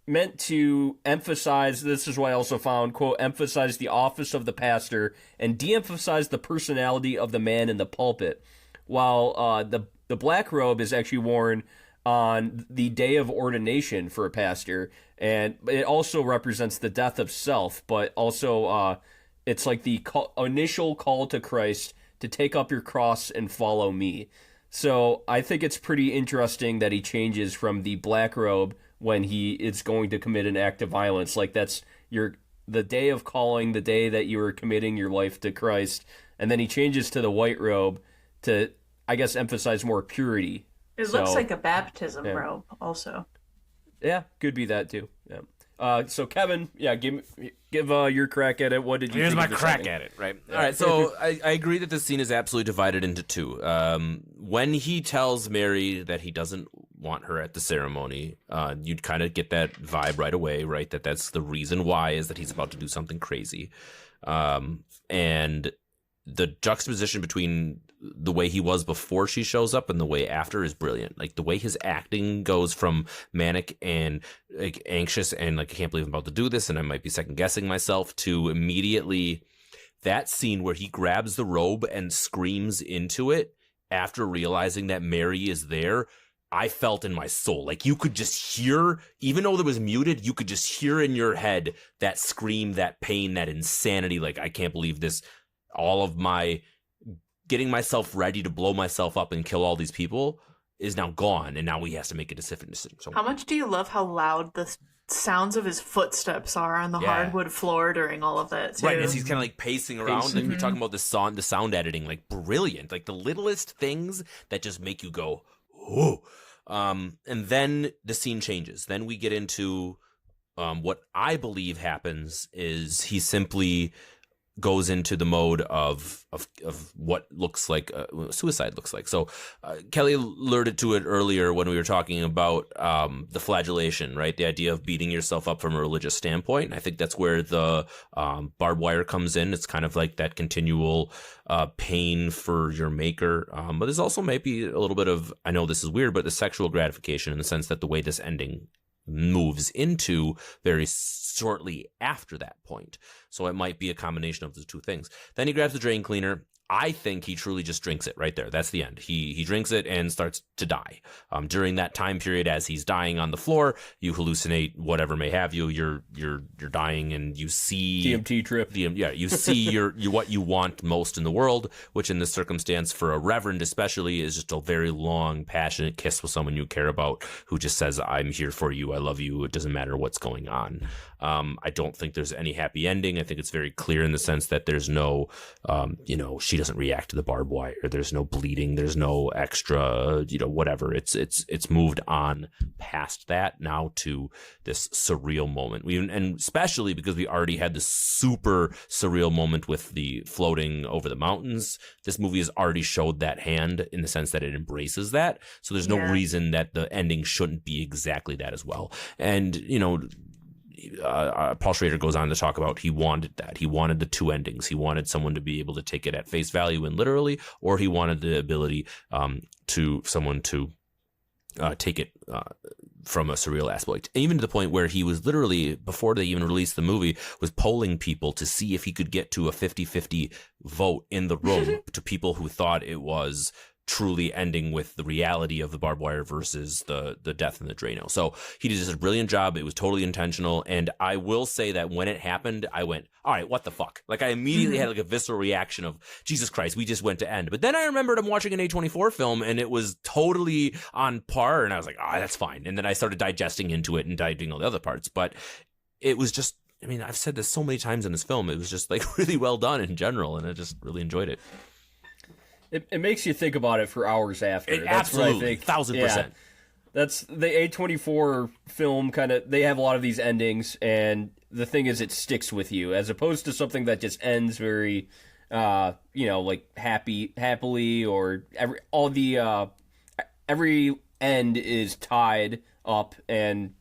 [SPEAKER 3] meant to emphasize, this is what I also found, quote, emphasize the office of the pastor and de-emphasize the personality of the man in the pulpit, while the black robe is actually worn on the day of ordination for a pastor, and it also represents the death of self, but also it's like the initial call to Christ to take up your cross and follow me. So I think it's pretty interesting that he changes from the black robe when he is going to commit an act of violence. Like, that's the day of calling, the day that you are committing your life to Christ. And then he changes to the white robe to, I guess, emphasize more purity.
[SPEAKER 1] It looks like a baptism robe also.
[SPEAKER 3] Yeah, could be that too. Yeah. So Kevin, give your crack at it. What did you
[SPEAKER 2] Here's
[SPEAKER 3] think
[SPEAKER 2] my
[SPEAKER 3] of this
[SPEAKER 2] crack
[SPEAKER 3] ending?
[SPEAKER 2] at it, right? All right, so I agree that this scene is absolutely divided into two. When he tells Mary that he doesn't want her at the ceremony, you'd kind of get that vibe right away, right? That's the reason why, is that he's about to do something crazy. And the juxtaposition between the way he was before she shows up and the way after is brilliant. Like, the way his acting goes from manic and like anxious and like, I can't believe I'm about to do this and I might be second guessing myself, to immediately that scene where he grabs the robe and screams into it after realizing that Mary is there. I felt in my soul, like, you could just hear, even though it was muted, you could just hear in your head that scream, that pain, that insanity. Like, I can't believe this. All of my getting myself ready to blow myself up and kill all these people is now gone, and now he has to make a different decision. So,
[SPEAKER 1] how much do you love how loud the sounds of his footsteps are on the hardwood floor during all of that too?
[SPEAKER 2] Right, as he's kind of like pacing around, like we're talking about the sound editing, like brilliant, like the littlest things that just make you go, oh. And then the scene changes. Then we get into what I believe happens is he simply goes into the mode of what looks like suicide looks like. So Kelly alerted to it earlier when we were talking about the flagellation, right? The idea of beating yourself up from a religious standpoint. And I think that's where the barbed wire comes in. It's kind of like that continual pain for your maker. But there's also maybe a little bit of, I know this is weird, but the sexual gratification, in the sense that the way this ending moves into very shortly after that point. So it might be a combination of the two things. Then he grabs the drain cleaner. I think he truly just drinks it right there. That's the end. He drinks it and starts to die. During that time period, as he's dying on the floor, you hallucinate whatever may have you. You're dying, and you see
[SPEAKER 3] DMT trip.
[SPEAKER 2] You see your what you want most in the world, which in this circumstance for a reverend especially is just a very long, passionate kiss with someone you care about, who just says, "I'm here for you. I love you. It doesn't matter what's going on." I don't think there's any happy ending. I think it's very clear in the sense that there's no, she doesn't react to the barbed wire. There's no bleeding. There's no extra, whatever. It's moved on past that now to this surreal moment. And especially because we already had this super surreal moment with the floating over the mountains. This movie has already showed that hand in the sense that it embraces that. So there's no reason that the ending shouldn't be exactly that as well. And, Paul Schrader goes on to talk about he wanted that. He wanted the two endings. He wanted someone to be able to take it at face value and literally, or he wanted the ability to someone to take it from a surreal aspect, even to the point where he was literally, before they even released the movie, was polling people to see if he could get to a 50-50 vote in the room to people who thought it was truly ending with the reality of the barbed wire versus the death in the Drano. So he did just a brilliant job. It was totally intentional. And I will say that when it happened, I went, all right, what the fuck? Like I immediately had like a visceral reaction of, Jesus Christ, we just went to end. But then I remembered I'm watching an A24 film and it was totally on par. And I was like, that's fine. And then I started digesting into it and doing all the other parts. But it was just, I've said this so many times in this film. It was just like really well done in general. And I just really enjoyed it.
[SPEAKER 3] It makes you think about it for hours after. That's
[SPEAKER 2] absolutely,
[SPEAKER 3] what I think.
[SPEAKER 2] 1000%.
[SPEAKER 3] That's the A24 film they have a lot of these endings, and the thing is it sticks with you, as opposed to something that just ends very, like happily, or every end is tied up and,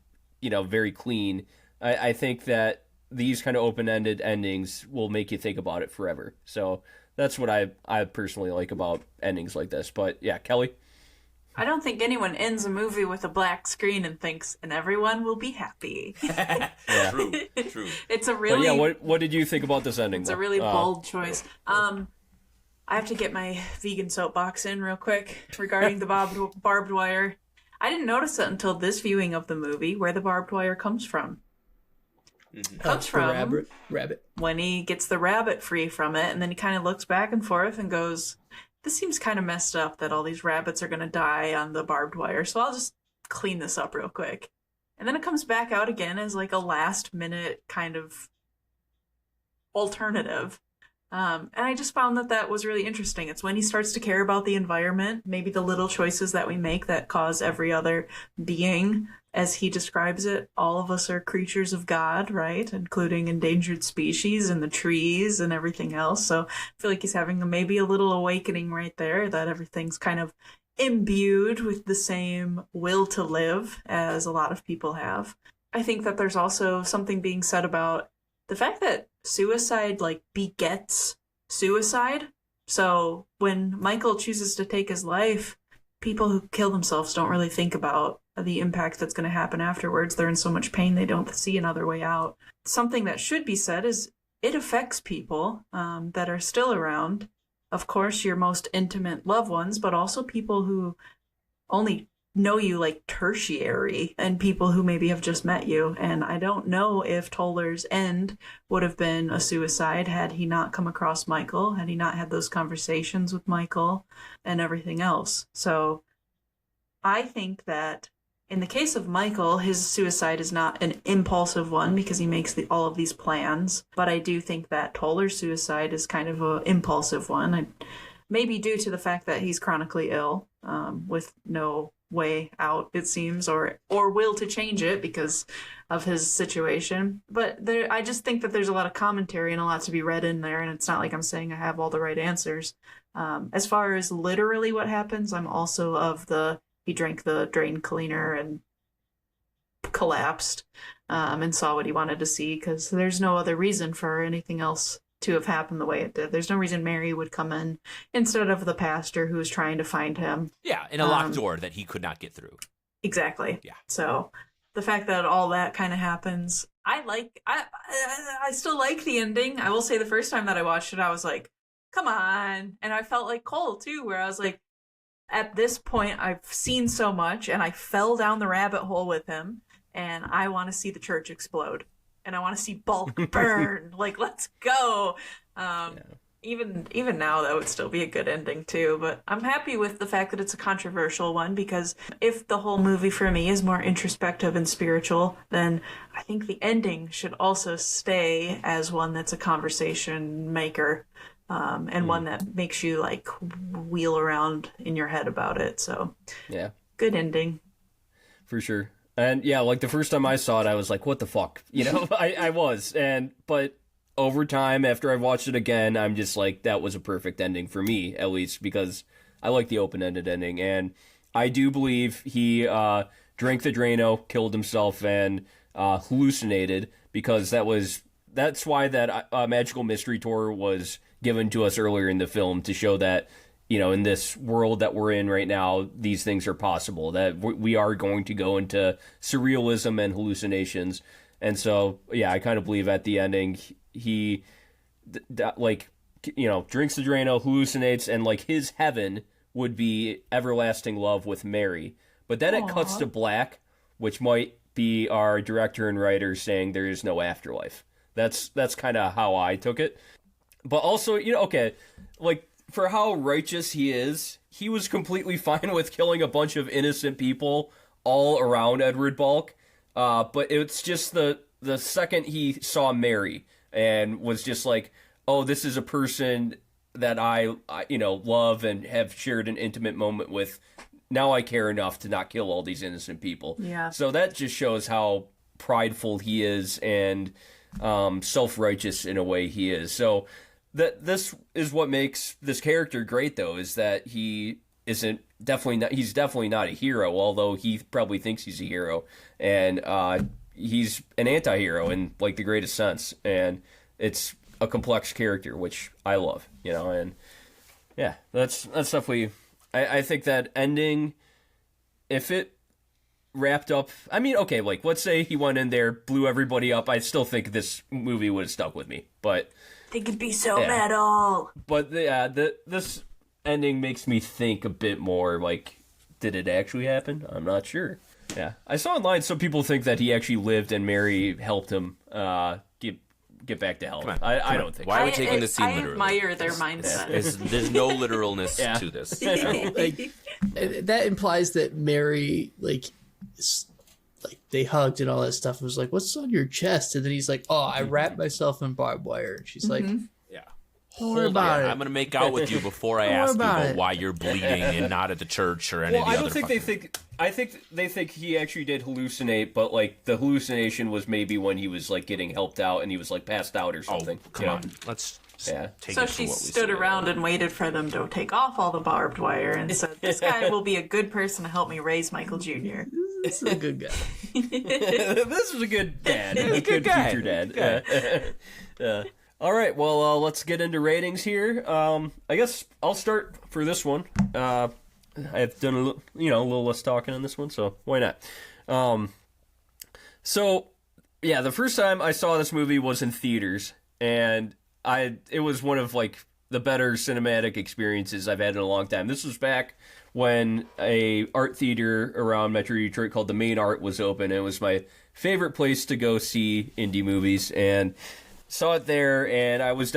[SPEAKER 3] very clean. I think that these kind of open-ended endings will make you think about it forever. So that's what I personally like about endings like this. But yeah, Kelly?
[SPEAKER 1] I don't think anyone ends a movie with a black screen and thinks, and everyone will be happy.
[SPEAKER 2] True.
[SPEAKER 1] It's a really...
[SPEAKER 3] But yeah, what did you think about this ending?
[SPEAKER 1] It's a really bold choice. I have to get my vegan soapbox in real quick regarding the barbed wire. I didn't notice it until this viewing of the movie, where the barbed wire comes from. Comes from
[SPEAKER 4] rabbit
[SPEAKER 1] when he gets the rabbit free from it, and then he kind of looks back and forth and goes, this seems kind of messed up that all these rabbits are going to die on the barbed wire, so I'll just clean this up real quick. And then it comes back out again as like a last minute kind of alternative. And I just found that was really interesting. It's when he starts to care about the environment, maybe the little choices that we make that cause every other being, as he describes it. All of us are creatures of God, right? Including endangered species and the trees and everything else. So I feel like he's having maybe a little awakening right there, that everything's kind of imbued with the same will to live as a lot of people have. I think that there's also something being said about the fact that suicide begets suicide. So when Michael chooses to take his life, people who kill themselves don't really think about the impact that's going to happen afterwards. They're in so much pain they don't see another way out. Something that should be said is it affects people that are still around. Of course, your most intimate loved ones, but also people who only know you like tertiary, and people who maybe have just met you. And I don't know if Toller's end would have been a suicide had he not come across Michael, had he not had those conversations with Michael and everything else. So I think that in the case of Michael, his suicide is not an impulsive one because he makes all of these plans. But I do think that Toller's suicide is kind of an impulsive one. Maybe due to the fact that he's chronically ill, with no way out, it seems, or will to change it because of his situation. But I just think that there's a lot of commentary and a lot to be read in there, and it's not like I'm saying I have all the right answers. As far as literally what happens, I'm also of he drank the drain cleaner and collapsed, and saw what he wanted to see, because there's no other reason for anything else to have happened the way it did. There's no reason Mary would come in instead of the pastor who was trying to find him.
[SPEAKER 2] Yeah, in a locked door that he could not get through.
[SPEAKER 1] Exactly.
[SPEAKER 2] Yeah.
[SPEAKER 1] So the fact that all that kind of happens, I still like the ending. I will say the first time that I watched it, I was like, come on. And I felt like Cole too, where I was like, at this point, I've seen so much and I fell down the rabbit hole with him, and I want to see the church explode. And I want to see bulk burn. Let's go. Even now, that would still be a good ending, too. But I'm happy with the fact that it's a controversial one, because if the whole movie for me is more introspective and spiritual, then I think the ending should also stay as one that's a conversation maker. and one that makes you like wheel around in your head about it. So
[SPEAKER 3] Yeah,
[SPEAKER 1] good ending.
[SPEAKER 3] for sure. And yeah, like the first time I saw it, I was like, what the fuck? You know, I was. But over time, after I've watched it again, I'm just like, that was a perfect ending for me, at least, because I like the open-ended ending. And I do believe he drank the Drano, killed himself, and hallucinated, because that's why that magical mystery tour was given to us earlier in the film, to show that, you know, in this world that we're in right now, these things are possible, that we are going to go into surrealism and hallucinations. And so, yeah, I kind of believe at the ending, he, like, you know, drinks the Drano, hallucinates, and, like, his heaven would be everlasting love with Mary. But then it cuts to black, which might be our director and writer saying there is no afterlife. That's kind of how I took it. But also, you know, okay, like, for how righteous he is, he was completely fine with killing a bunch of innocent people all around Edward Balk. But it's just the second he saw Mary and was just like, oh, this is a person that I you know, love and have shared an intimate moment with. Now I care enough to not kill all these innocent people.
[SPEAKER 1] Yeah.
[SPEAKER 3] So that just shows how prideful he is and self-righteous in a way he is. So this is what makes this character great, though, is that he's definitely not a hero, although he probably thinks he's a hero, and he's an anti-hero in like the greatest sense, and it's a complex character, which I love, you know. And yeah, that's definitely, I think that ending, if it wrapped up, I mean, okay, like, let's say he went in there, blew everybody up, I still think this movie would have stuck with me, but
[SPEAKER 1] They could be so metal.
[SPEAKER 3] But this ending makes me think a bit more, like, did it actually happen? I'm not sure. Yeah. I saw online some people think that he actually lived and Mary helped him get back to health. I don't think
[SPEAKER 2] Why
[SPEAKER 3] so.
[SPEAKER 2] are we taking this scene literally?
[SPEAKER 1] I admire their mindset.
[SPEAKER 2] There's no literalness
[SPEAKER 3] Yeah.
[SPEAKER 2] to this.
[SPEAKER 4] Like that implies that Mary like they hugged and all that stuff. It was like, what's on your chest? And then he's like, oh, I wrapped myself in barbed wire. And she's like,
[SPEAKER 2] Yeah.
[SPEAKER 4] don't worry about it.
[SPEAKER 2] I'm gonna make out with you before I
[SPEAKER 4] Don't worry
[SPEAKER 2] ask you
[SPEAKER 4] about
[SPEAKER 2] about
[SPEAKER 4] it.
[SPEAKER 2] why you're bleeding and not at the church or any
[SPEAKER 3] Well,
[SPEAKER 2] of the
[SPEAKER 3] I
[SPEAKER 2] other
[SPEAKER 3] don't think they
[SPEAKER 2] fucking-
[SPEAKER 3] think. I think they think he actually did hallucinate, but like the hallucination was maybe when he was like getting helped out and he was like passed out or
[SPEAKER 2] Oh,
[SPEAKER 3] something.
[SPEAKER 2] come
[SPEAKER 3] you know?
[SPEAKER 2] on. Let's
[SPEAKER 3] Yeah.
[SPEAKER 2] take
[SPEAKER 1] So
[SPEAKER 2] it for
[SPEAKER 1] she
[SPEAKER 2] what we
[SPEAKER 1] stood
[SPEAKER 2] see.
[SPEAKER 1] around and waited for them to take off all the barbed wire and said, this guy will be a good person to help me raise Michael Jr.
[SPEAKER 4] This is a good guy.
[SPEAKER 3] This was a good dad. A good
[SPEAKER 2] guy.
[SPEAKER 3] future dad. Yeah. All right, well, let's get into ratings here. I guess I'll start for this one. I've done a little less talking on this one, so why not? So yeah, the first time I saw this movie was in theaters, and it was one of like the better cinematic experiences I've had in a long time. This was back when a art theater around Metro Detroit called the Main Art was open. It was my favorite place to go see indie movies, and saw it there, and I was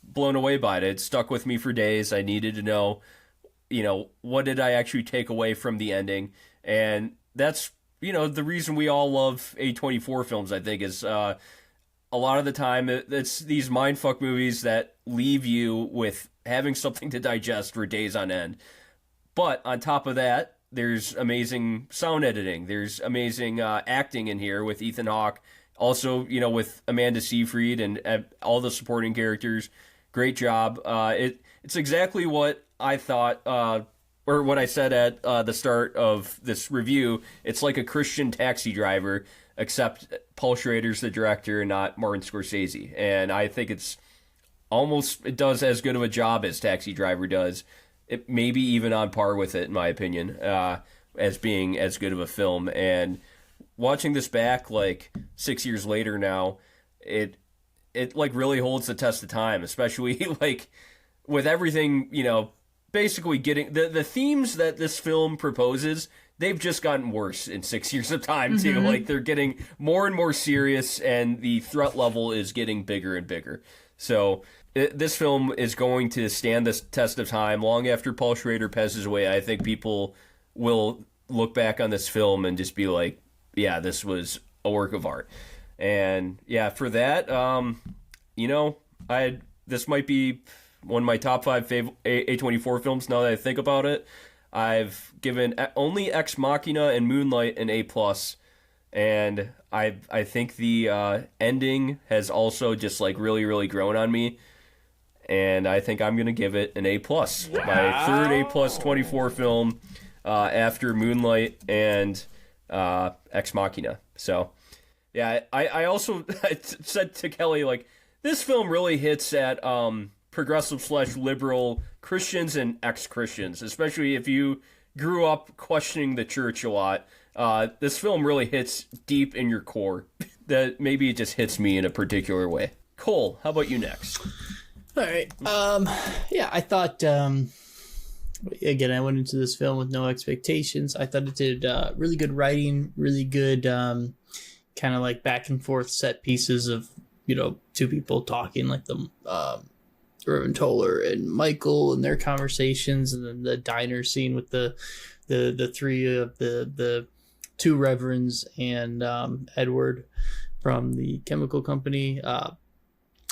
[SPEAKER 3] blown away by it. It stuck with me for days. I needed to know, what did I actually take away from the ending, and that's the reason we all love A24 films. I think is a lot of the time it's these mindfuck movies that leave you with having something to digest for days on end. But on top of that, there's amazing sound editing. There's amazing acting in here with Ethan Hawke. Also, with Amanda Seyfried and all the supporting characters. Great job. It's exactly what I thought, or what I said at the start of this review. It's like a Christian Taxi Driver, except Paul Schrader's the director and not Martin Scorsese. And I think it does as good of a job as Taxi Driver does. It maybe even on par with it, in my opinion, as being as good of a film. And watching this back like 6 years later now, it like really holds the test of time, especially like with everything, basically getting the themes that this film proposes, they've just gotten worse in 6 years of time too. Mm-hmm. Like they're getting more and more serious, and the threat level is getting bigger and bigger. So this film is going to stand the test of time long after Paul Schrader passes away. I think people will look back on this film and just be like, yeah, this was a work of art. And yeah, for that, this might be one of my top 5 A24 films now that I think about it. I've given only Ex Machina and Moonlight an A+, and I think the ending has also just like really, really grown on me, and I think I'm going to give it an A+. Wow. My third A+ 24 film after Moonlight and Ex Machina. So, yeah, I also said to Kelly, like, this film really hits at progressive/liberal Christians and ex-Christians, especially if you grew up questioning the church a lot. This film really hits deep in your core. That maybe it just hits me in a particular way. Cole, how about you next?
[SPEAKER 4] All right. Yeah, I thought, again, I went into this film with no expectations. I thought it did really good writing, really good kind of like back and forth set pieces of, two people talking, like the Reverend Toller and Michael and their conversations, and then the diner scene with the three of the two reverends and Edward from the chemical company.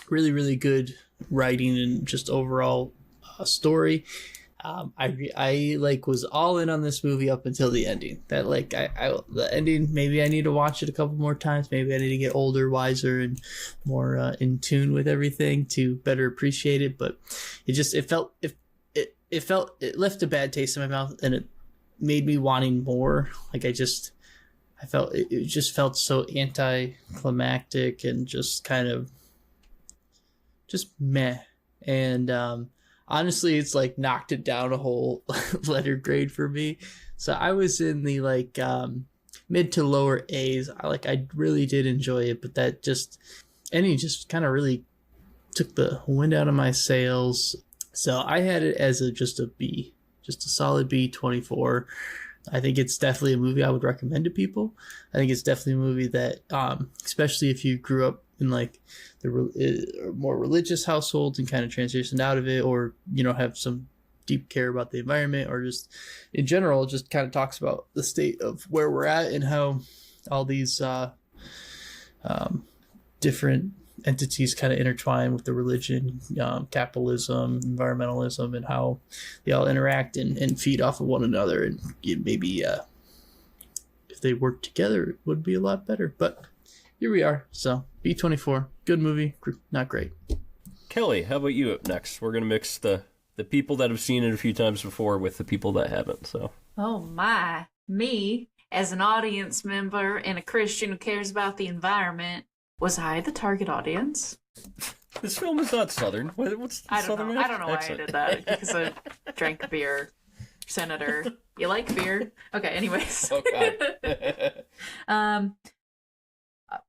[SPEAKER 4] Really, really good writing and just overall story. I like was all in on this movie up until the ending. That like the ending, maybe I need to watch it a couple more times. Maybe I need to get older, wiser, and more in tune with everything to better appreciate it. But it left a bad taste in my mouth, and it made me wanting more. Like I felt it just felt so anticlimactic and just kind of just meh. And honestly, it's like knocked it down a whole letter grade for me. So I was in the like mid to lower A's. I really did enjoy it, but that just kind of really took the wind out of my sails. So I had it as just a B, just a solid B24. I think it's definitely a movie I would recommend to people. I think it's definitely a movie that, especially if you grew up in like the more religious households and kind of transitioned out of it, or have some deep care about the environment, or just in general just kind of talks about the state of where we're at and how all these different entities kind of intertwine with the religion, capitalism, environmentalism, and how they all interact and feed off of one another. And maybe if they worked together, it would be a lot better. But here we are. So B24, good movie, not great.
[SPEAKER 3] Kelly, how about you up next? We're going to mix the people that have seen it a few times before with the people that haven't. So.
[SPEAKER 1] Oh my, me as an audience member and a Christian who cares about the environment, was I the target audience?
[SPEAKER 3] This film is not Southern. What's the Southern?
[SPEAKER 1] I don't know why I did that, because I drank beer. Senator, you like beer? Okay, anyways.
[SPEAKER 3] Oh, God.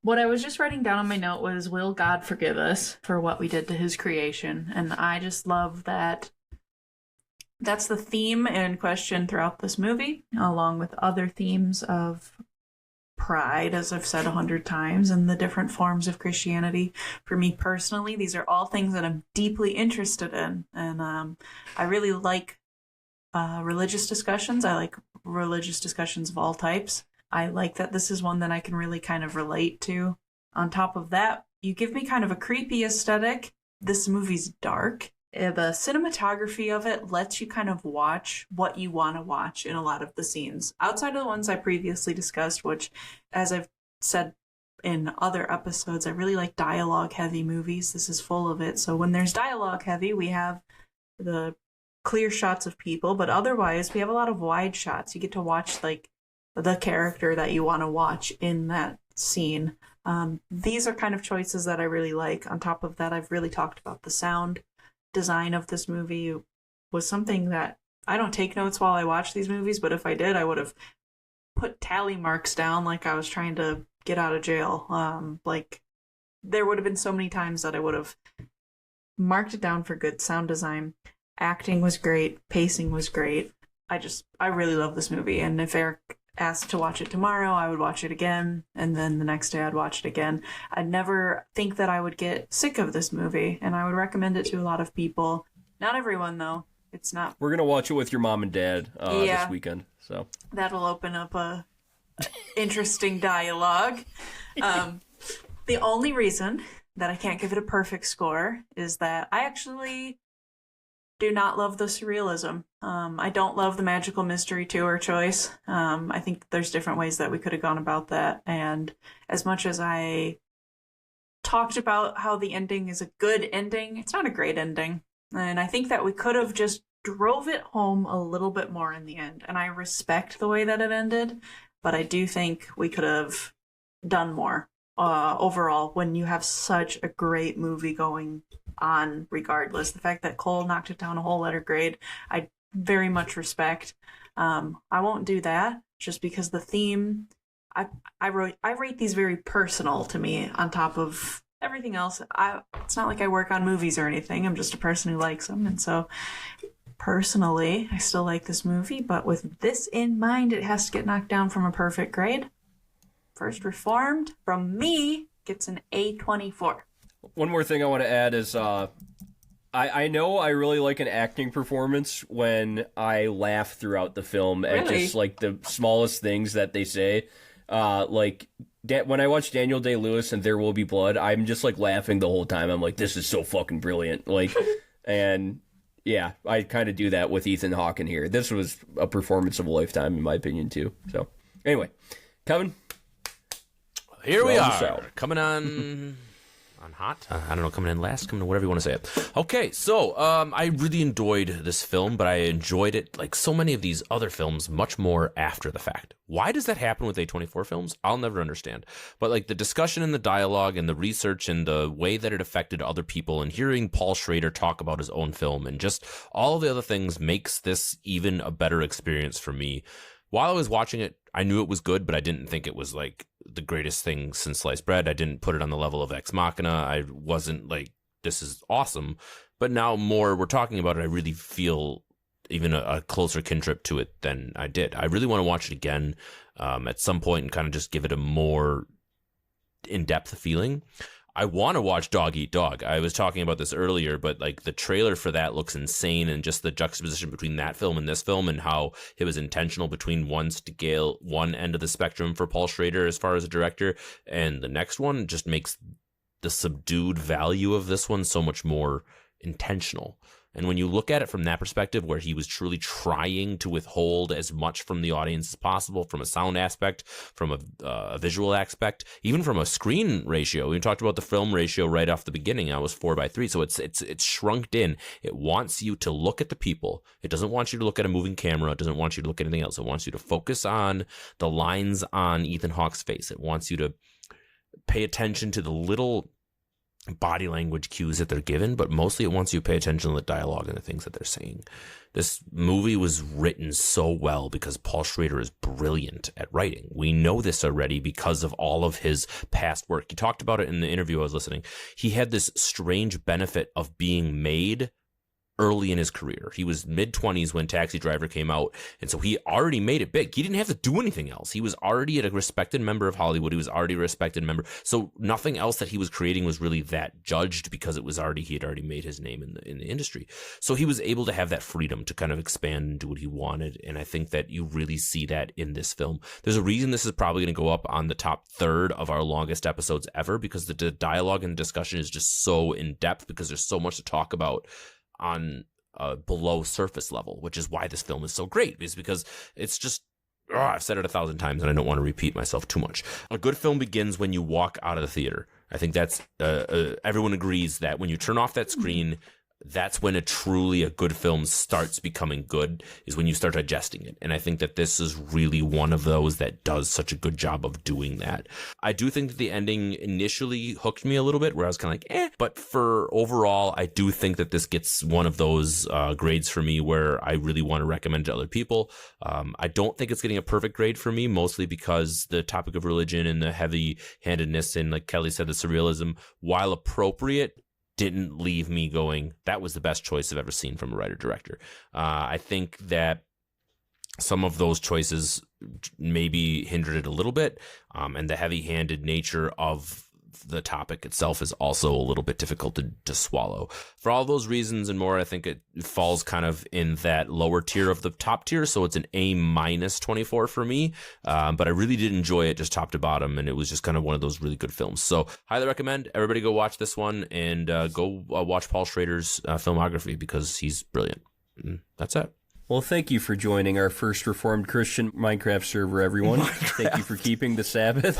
[SPEAKER 1] What I was just writing down on my note was, will God forgive us for what we did to his creation? And I just love that that's the theme and question throughout this movie, along with other themes of pride, as I've said 100 times, and the different forms of Christianity. For me personally, these are all things that I'm deeply interested in. And I really like religious discussions. I like religious discussions of all types. I like that this is one that I can really kind of relate to. On top of that, you give me kind of a creepy aesthetic. This movie's dark. The cinematography of it lets you kind of watch what you want to watch in a lot of the scenes. Outside of the ones I previously discussed, which, as I've said in other episodes, I really like dialogue-heavy movies. This is full of it. So when there's dialogue-heavy, we have the clear shots of people, but otherwise we have a lot of wide shots. You get to watch like the character that you want to watch in that scene. These are kind of choices that I really like. On top of that, I've really talked about the sound design of this movie. Was something that I don't take notes while I watch these movies, but if I did, I would have put tally marks down like I was trying to get out of jail. Like there would have been so many times that I would have marked it down for good sound design. Acting was great. Pacing was great. I really love this movie. And if Eric asked to watch it tomorrow, I would watch it again, and then the next day I'd watch it again. I'd never think that I would get sick of this movie, and I would recommend it to a lot of people. Not everyone, though. It's not.
[SPEAKER 3] We're gonna watch it with your mom and dad this weekend, so
[SPEAKER 1] that'll open up a interesting dialogue. The only reason that I can't give it a perfect score is that I actually do not love the surrealism. I don't love the magical mystery tour choice. I think there's different ways that we could have gone about that. And as much as I talked about how the ending is a good ending, it's not a great ending. And I think that we could have just drove it home a little bit more in the end. And I respect the way that it ended, but I do think we could have done more overall when you have such a great movie going on regardless. The fact that Cole knocked it down a whole letter grade, I very much respect. I won't do that just because the theme, I rate these very personal to me on top of everything else. It's not like I work on movies or anything. I'm just a person who likes them. And so personally, I still like this movie, but with this in mind, it has to get knocked down from a perfect grade. First Reformed from me gets an A24.
[SPEAKER 3] One more thing I want to add is I know I really like an acting performance when I laugh throughout the film at just like the smallest things that they say. Like when I watch Daniel Day-Lewis and There Will Be Blood, I'm just like laughing the whole time. I'm like, this is so fucking brilliant. Like, and yeah, I kind of do that with Ethan Hawke in here. This was a performance of a lifetime, in my opinion, too. So anyway, Kevin.
[SPEAKER 2] Here we are, coming on hot. I don't know, coming in last, coming in whatever you want to say it. Okay, so I really enjoyed this film, but I enjoyed it like so many of these other films much more after the fact. Why does that happen with A24 films? I'll never understand. But like the discussion and the dialogue and the research and the way that it affected other people and hearing Paul Schrader talk about his own film and just all the other things makes this even a better experience for me. While I was watching it, I knew it was good, but I didn't think it was like the greatest thing since sliced bread. I didn't put it on the level of Ex Machina. I wasn't like, this is awesome. But now more we're talking about it, I really feel even a closer kinship to it than I did. I really want to watch it again at some point and kind of just give it a more in-depth feeling. I want to watch Dog Eat Dog. I was talking about this earlier, but like the trailer for that looks insane, and just the juxtaposition between that film and this film and how it was intentional between one end of the spectrum for Paul Schrader as far as a director and the next one just makes the subdued value of this one so much more intentional. And when you look at it from that perspective, where he was truly trying to withhold as much from the audience as possible, from a sound aspect, from a visual aspect, even from a screen ratio. We talked about the film ratio right off the beginning. I was 4:3, so it's shrunk in. It wants you to look at the people. It doesn't want you to look at a moving camera. It doesn't want you to look at anything else. It wants you to focus on the lines on Ethan Hawke's face. It wants you to pay attention to the little body language cues that they're given, but mostly it wants you to pay attention to the dialogue and the things that they're saying. This movie was written so well because Paul Schrader is brilliant at writing. We know this already because of all of his past work. He talked about it in the interview I was listening. He had this strange benefit of being made early in his career. He was mid-20s when Taxi Driver came out, and so he already made it big. He didn't have to do anything else. He was already a respected member of Hollywood. He was already a respected member. So nothing else that he was creating was really that judged because he had already made his name in the industry. So he was able to have that freedom to kind of expand and do what he wanted, and I think that you really see that in this film. There's a reason this is probably going to go up on the top third of our longest episodes ever, because the dialogue and discussion is just so in-depth, because there's so much to talk about on below surface level, which is why this film is so great, is because it's just, I've said it 1,000 times and I don't want to repeat myself too much. A good film begins when you walk out of the theater. I think that's everyone agrees that when you turn off that screen, that's when a good film starts becoming good, is when you start digesting it. And I think that this is really one of those that does such a good job of doing that. I do think that the ending initially hooked me a little bit, where I was kind of like, but for overall, I do think that this gets one of those grades for me where I really want to recommend to other people. I don't think it's getting a perfect grade for me, mostly because the topic of religion and the heavy-handedness and, like Kelly said, the surrealism, while appropriate, didn't leave me going, that was the best choice I've ever seen from a writer-director. I think that some of those choices maybe hindered it a little bit, and the heavy-handed nature of the topic itself is also a little bit difficult to swallow. For all those reasons and more, I think it falls kind of in that lower tier of the top tier, so it's an A-24 for me. But I really did enjoy it just top to bottom, and it was just kind of one of those really good films. So highly recommend everybody go watch this one, and go watch Paul Schrader's filmography, because he's brilliant. That's it.
[SPEAKER 3] Well, thank you for joining our first Reformed Christian Minecraft server, everyone. Thank you for keeping the Sabbath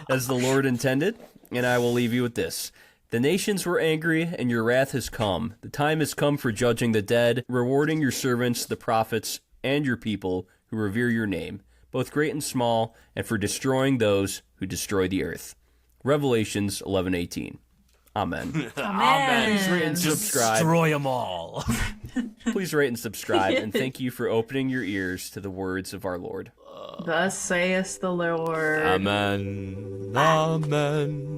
[SPEAKER 3] as the Lord intended. And I will leave you with this. The nations were angry, and your wrath has come. The time has come for judging the dead, rewarding your servants, the prophets, and your people who revere your name, both great and small, and for destroying those who destroy the earth. Revelations 11:18. Amen.
[SPEAKER 1] Amen.
[SPEAKER 3] Please rate and subscribe.
[SPEAKER 2] Destroy them all.
[SPEAKER 3] Please rate and subscribe, and thank you for opening your ears to the words of our Lord.
[SPEAKER 1] Thus saith the Lord.
[SPEAKER 2] Amen. Amen.